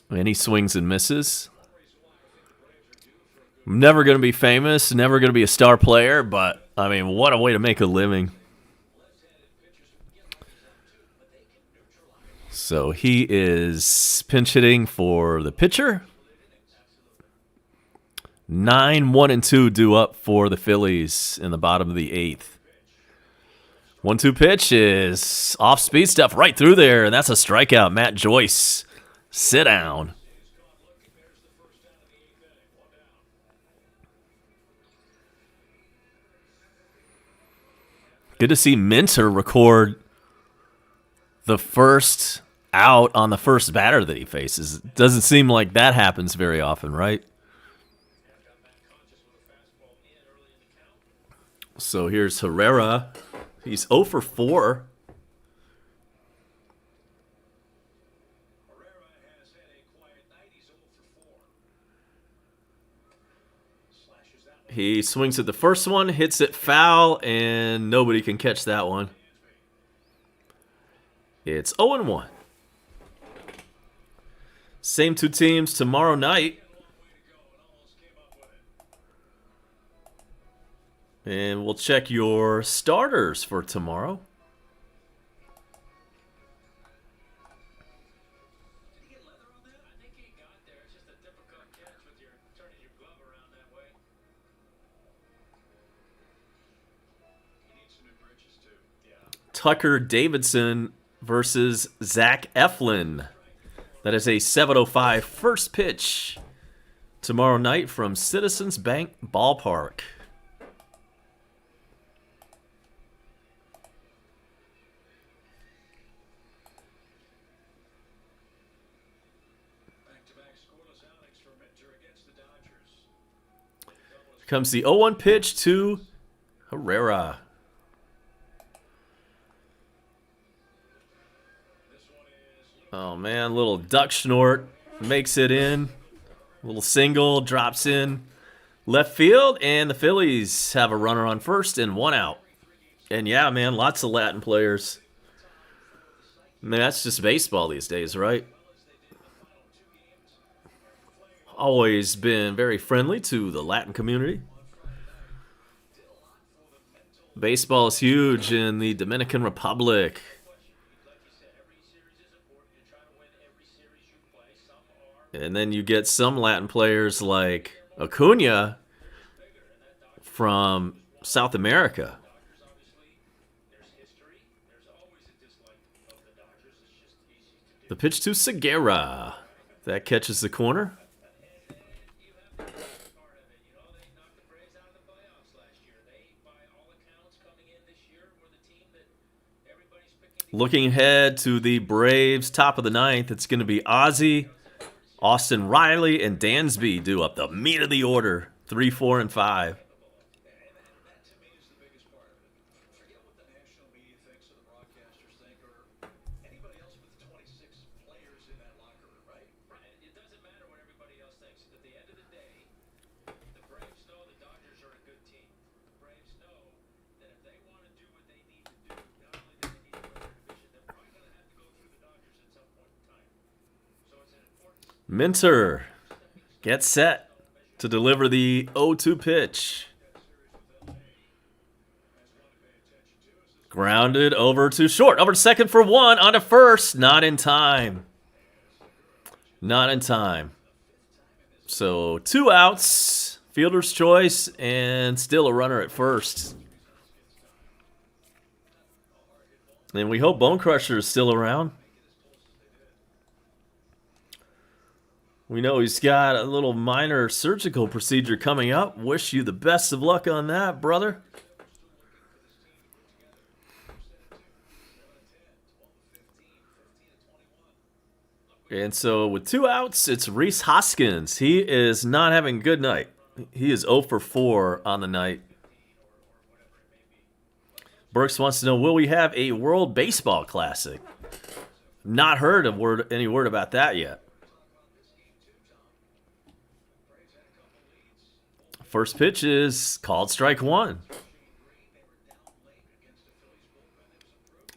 And he swings and misses. Never going to be famous, never going to be a star player, but, I mean, what a way to make a living. So he is pinch hitting for the pitcher. 9-1-2 due up for the Phillies in the bottom of the 8th. 1-2 pitch is off speed stuff right through there, and that's a strikeout. Matt Joyce, sit down. Good to see Minter record the first out on the first batter that he faces. It doesn't seem like that happens very often, right? So here's Herrera. He's 0 for 4. He swings at the first one, hits it foul, and nobody can catch that one. It's 0-1. Same two teams tomorrow night. And we'll check your starters for tomorrow. Tucker Davidson versus Zach Eflin. That is a 7:05 first pitch tomorrow night from Citizens Bank Ballpark. Here comes the 0-1 pitch to Herrera. Oh, man, little duck snort makes it in. Little single, drops in left field, and the Phillies have a runner on first and one out. And, yeah, man, lots of Latin players. I mean, that's just baseball these days, right? Always been very friendly to the Latin community. Baseball is huge in the Dominican Republic. And then you get some Latin players like Acuna from South America. The pitch to Segura. That catches the corner. Looking ahead to the Braves, top of the 9th, it's going to be Ozzie, Austin Riley, and Dansby do up the meat of the order, 3, 4, and 5. Minter gets set to deliver the 0-2 pitch. Grounded over to short. Over to second for one. On to first. Not in time. Not in time. So 2 outs. Fielder's choice. And still a runner at first. And we hope Bone Crusher is still around. We know he's got a little minor surgical procedure coming up. Wish you the best of luck on that, brother. And so with 2 outs, it's Rhys Hoskins. He is not having a good night. He is 0 for 4 on the night. Burks wants to know, will we have a World Baseball Classic? Not heard any word about that yet. First pitch is called strike 1.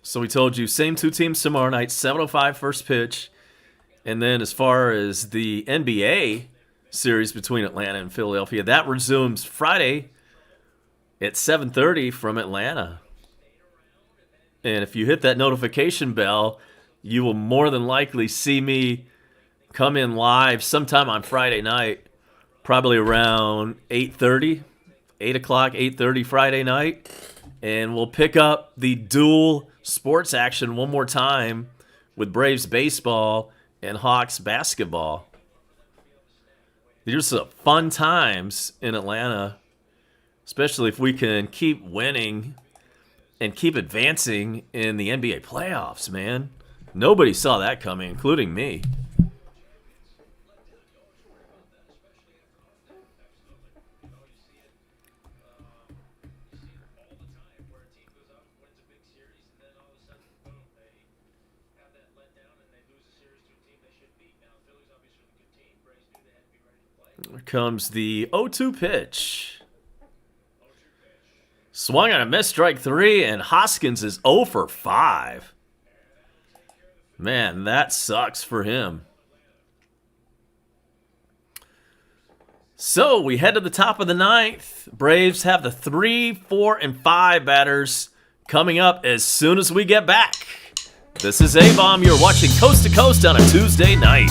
So we told you, same 2 teams tomorrow night, 7:05 first pitch. And then as far as the NBA series between Atlanta and Philadelphia, that resumes Friday at 7:30 from Atlanta. And if you hit that notification bell, you will more than likely see me come in live sometime on Friday night, probably around 8:30, 8 o'clock, 8:30 Friday night. And we'll pick up the dual sports action one more time with Braves baseball and Hawks basketball. These are some fun times in Atlanta, especially if we can keep winning and keep advancing in the NBA playoffs, man. Nobody saw that coming, including me. Here comes the 0-2 pitch. Swung on a missed strike 3, and Hoskins is 0 for 5. Man, that sucks for him. So we head to the top of the 9th. Braves have the 3, 4, and 5 batters coming up as soon as we get back. This is A-Bomb. You're watching Coast to Coast on a Tuesday night.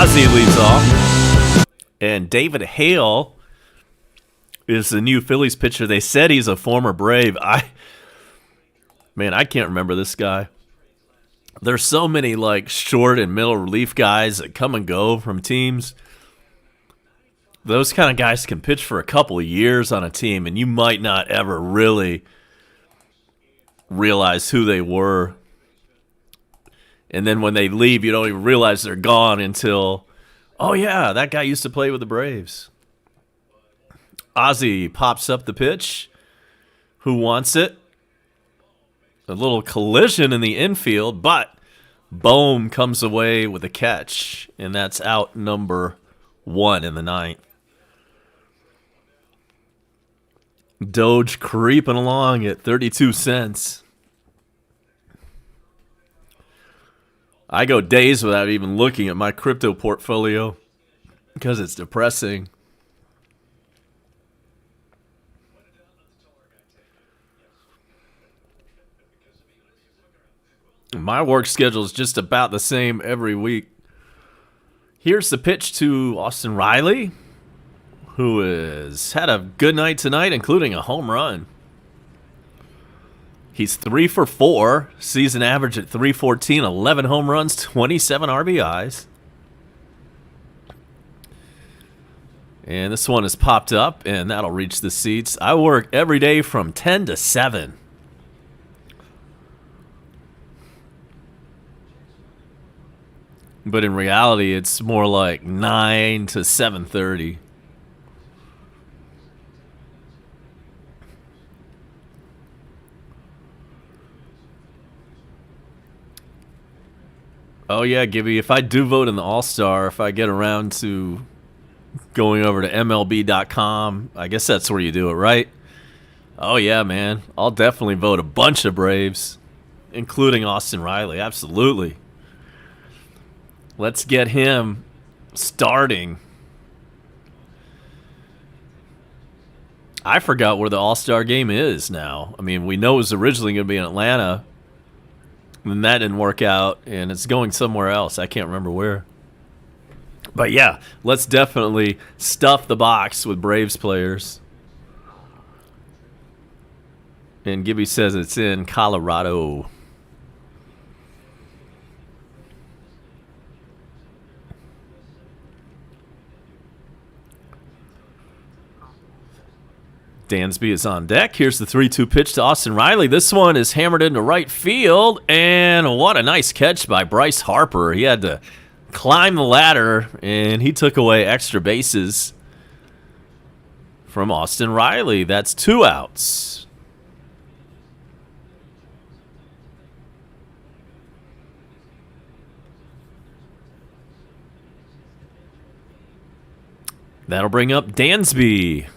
Ozzie leads off. And David Hale is the new Phillies pitcher. They said he's a former Brave. I can't remember this guy. There's so many like short and middle relief guys that come and go from teams. Those kind of guys can pitch for a couple of years on a team, and you might not ever really realize who they were. And then when they leave, you don't even realize they're gone until, oh yeah, that guy used to play with the Braves. Ozzie pops up the pitch. Who wants it? A little collision in the infield, but Bohm comes away with a catch, and that's out number 1 in the 9th. Doge creeping along at 32 cents. I go days without even looking at my crypto portfolio because it's depressing. My work schedule is just about the same every week. Here's the pitch to Austin Riley, who has had a good night tonight, including a home run. He's 3 for 4, season average at 314, 11 home runs, 27 RBIs. And this one has popped up, and that'll reach the seats. I work every day from 10 to 7. But in reality, it's more like 9 to 7:30. Oh, yeah, Gibby, if I do vote in the All-Star, if I get around to going over to MLB.com, I guess that's where you do it, right? Oh, yeah, man. I'll definitely vote a bunch of Braves, including Austin Riley. Absolutely. Let's get him starting. I forgot where the All-Star game is now. I mean, we know it was originally going to be in Atlanta, and that didn't work out, and it's going somewhere else. I can't remember where. But yeah, let's definitely stuff the box with Braves players. And Gibby says it's in Colorado. Dansby is on deck. Here's the 3-2 pitch to Austin Riley. This one is hammered into right field, and what a nice catch by Bryce Harper. He had to climb the ladder, and he took away extra bases from Austin Riley. That's 2 outs. That'll bring up Dansby.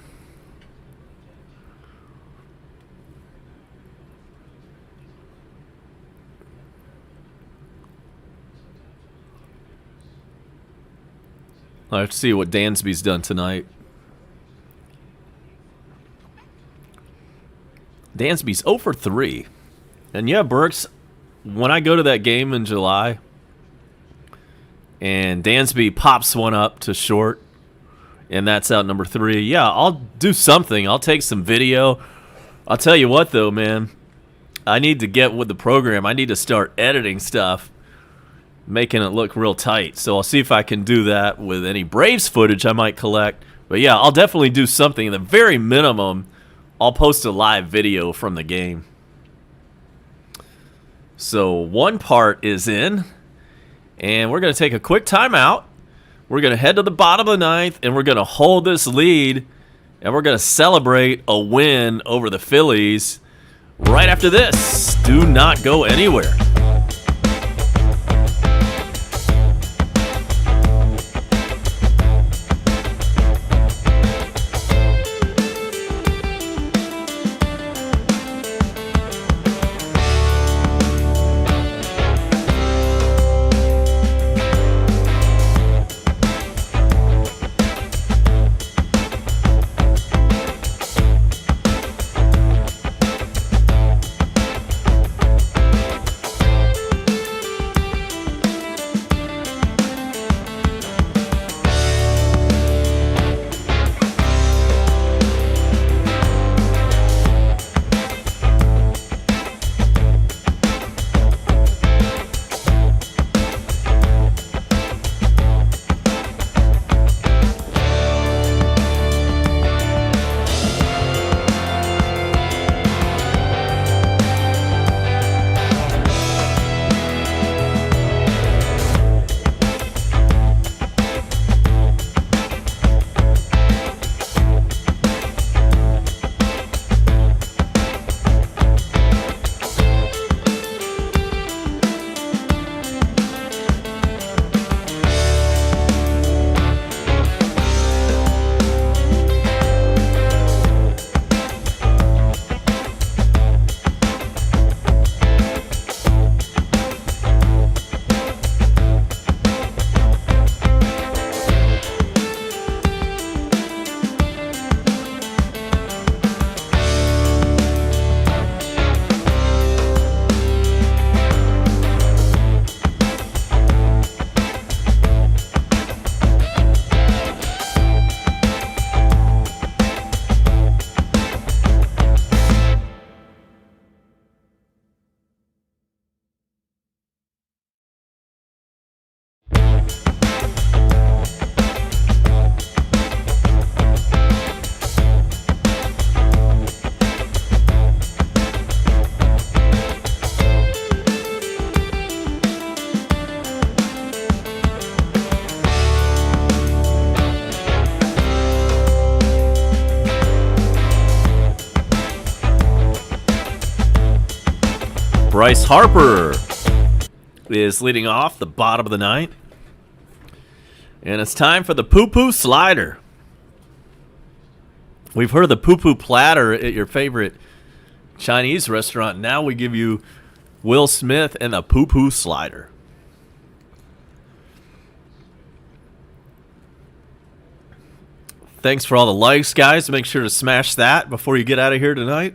Let's see what Dansby's done tonight. Dansby's 0 for 3. And yeah, Burks, when I go to that game in July and Dansby pops one up to short and that's out number 3, yeah, I'll do something. I'll take some video. I'll tell you what, though, man. I need to get with the program. I need to start editing stuff, making it look real tight. So I'll see if I can do that with any Braves footage I might collect. But yeah, I'll definitely do something. At the very minimum, I'll post a live video from the game. So one part is in, and we're going to take a quick timeout. We're going to head to the bottom of the 9th, and we're going to hold this lead, and we're going to celebrate a win over the Phillies right after this. Do not go anywhere. Bryce Harper is leading off the bottom of the ninth. And it's time for the poo-poo slider. We've heard of the poo-poo platter at your favorite Chinese restaurant. Now we give you Will Smith and the poo-poo slider. Thanks for all the likes, guys. Make sure to smash that before you get out of here tonight.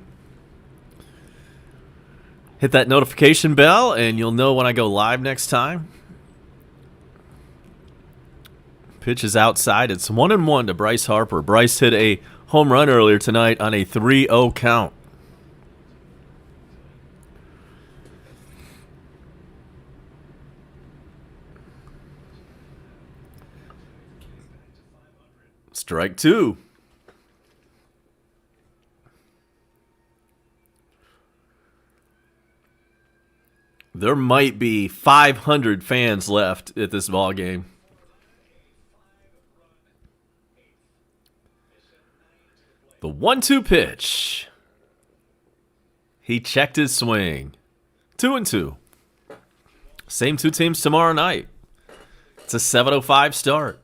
Hit that notification bell, and you'll know when I go live next time. Pitch is outside. It's 1-1 to Bryce Harper. Bryce hit a home run earlier tonight on a 3-0 count. Strike two. There might be 500 fans left at this ball game. The 1-2 pitch. He checked his swing. 2-2. Same two teams tomorrow night. It's a 7:05 start.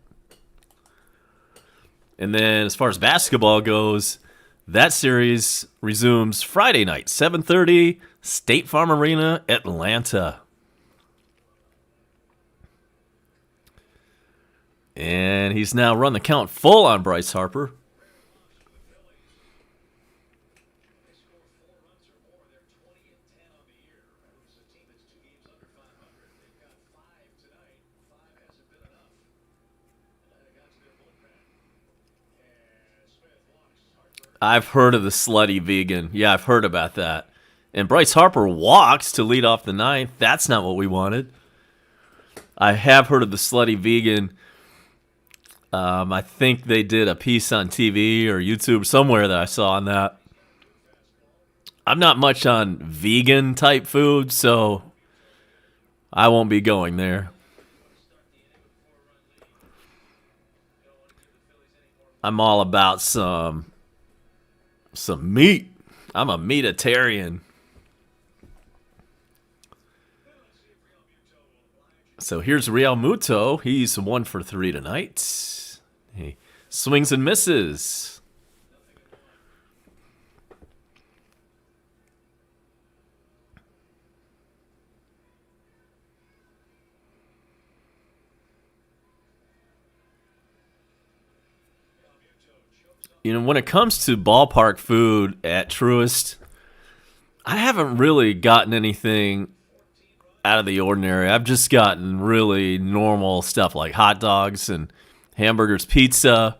And then as far as basketball goes, that series resumes Friday night, 7:30, State Farm Arena, Atlanta. And he's now run the count full on Bryce Harper. I've heard of the slutty vegan. Yeah, I've heard about that. And Bryce Harper walks to lead off the ninth. That's not what we wanted. I have heard of the slutty vegan. I think they did a piece on TV or YouTube somewhere that I saw on that. I'm not much on vegan type food, so I won't be going there. I'm all about some meat. I'm a meatitarian. So here's Real Muto. He's 1 for 3 tonight. He swings and misses. You know, when it comes to ballpark food at Truist, I haven't really gotten anything out of the ordinary. I've just gotten really normal stuff like hot dogs and hamburgers, pizza.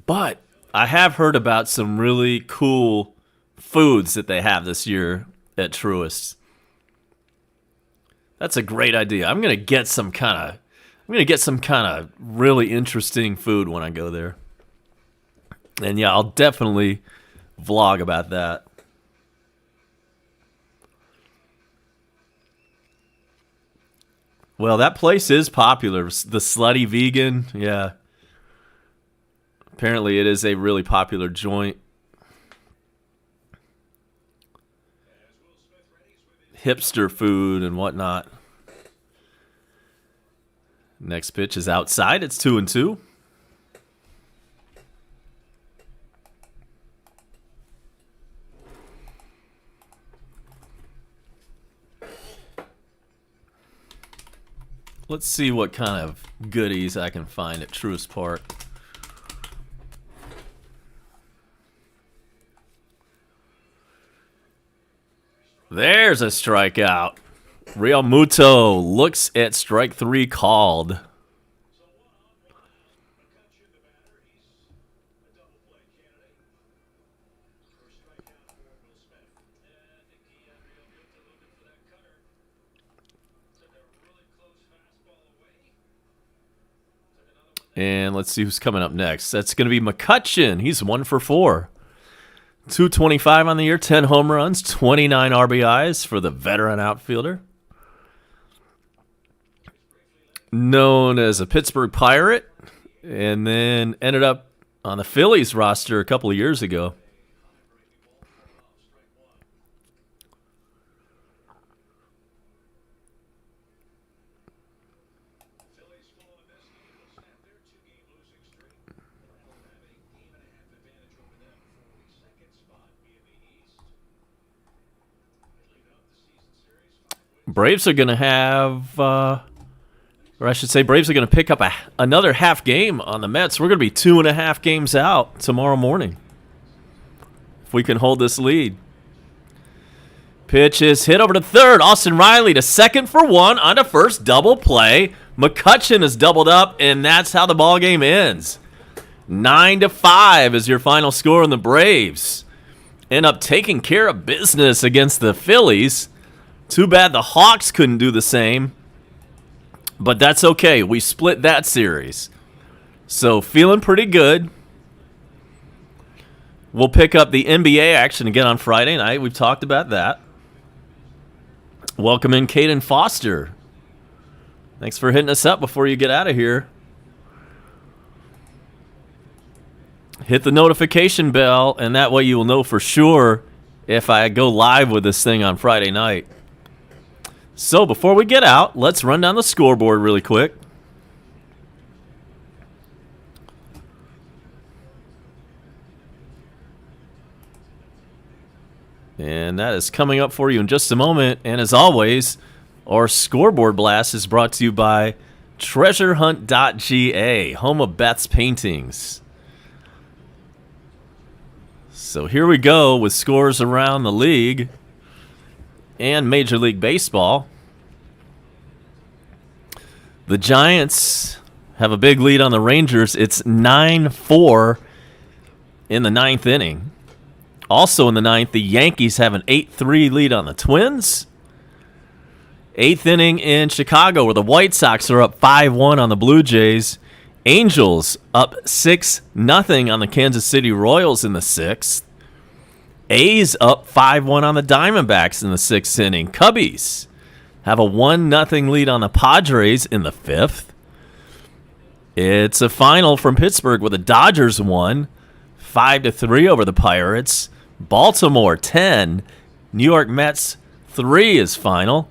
But I have heard about some really cool foods that they have this year at Truist. That's a great idea. I'm gonna get some kind of really interesting food when I go there. And yeah, I'll definitely vlog about that. Well, that place is popular. The Slutty Vegan, yeah. Apparently it is a really popular joint. Hipster food and whatnot. Next pitch is outside. It's 2-2. Let's see what kind of goodies I can find at Truist Park. There's a strikeout. Real Muto looks at strike 3 called. And let's see who's coming up next. That's going to be McCutchen. He's 1 for 4. 225 on the year, 10 home runs, 29 RBIs for the veteran outfielder. Known as a Pittsburgh Pirate, and then ended up on the Phillies roster a couple of years ago. Braves are going to have, or I should say, Braves are going to pick up another half game on the Mets. We're going to be 2.5 games out tomorrow morning if we can hold this lead. Pitch is hit over to third. Austin Riley to second for one on to first. Double play. McCutchen is doubled up, and that's how the ball game ends. 9-5 is your final score, and the Braves end up taking care of business against the Phillies. Too bad the Hawks couldn't do the same, but that's okay. We split that series, so feeling pretty good. We'll pick up the NBA action again on Friday night. We've talked about that. Welcome in Caden Foster. Thanks for hitting us up before you get out of here. Hit the notification bell, and that way you will know for sure if I go live with this thing on Friday night. So before we get out, let's run down the scoreboard really quick. And that is coming up for you in just a moment. And as always, our scoreboard blast is brought to you by treasurehunt.ga, home of Beth's paintings. So here we go with scores around the league and Major League Baseball. The Giants have a big lead on the Rangers. It's 9-4 in the ninth inning. Also in the ninth, the Yankees have an 8-3 lead on the Twins. Eighth inning in Chicago, where the White Sox are up 5-1 on the Blue Jays. Angels up 6-0 on the Kansas City Royals in the sixth. A's up 5-1 on the Diamondbacks in the sixth inning. Cubbies have a 1-0 lead on the Padres in the fifth. It's a final from Pittsburgh where the Dodgers won 5-3 over the Pirates. Baltimore 10, New York Mets 3 is final.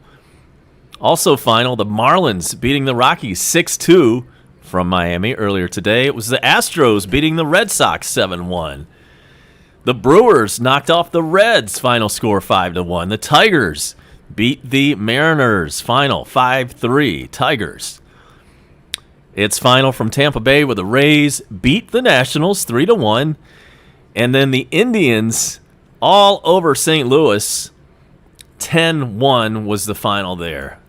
Also final, the Marlins beating the Rockies 6-2 from Miami earlier today. It was the Astros beating the Red Sox 7-1. The Brewers knocked off the Reds, final score 5-1. The Tigers beat the Mariners, final 5-3, Tigers. It's final from Tampa Bay where the Rays beat the Nationals 3-1. And then the Indians all over St. Louis, 10-1 was the final there.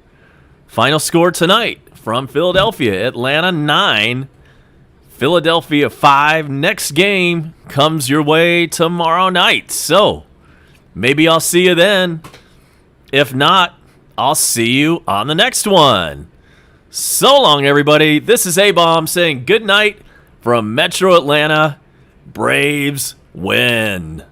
Final score tonight from Philadelphia, Atlanta 9, Philadelphia 5. Next game comes your way tomorrow night. So maybe I'll see you then. If not, I'll see you on the next one. So long, everybody. This is A-Bomb saying good night from Metro Atlanta. Braves win.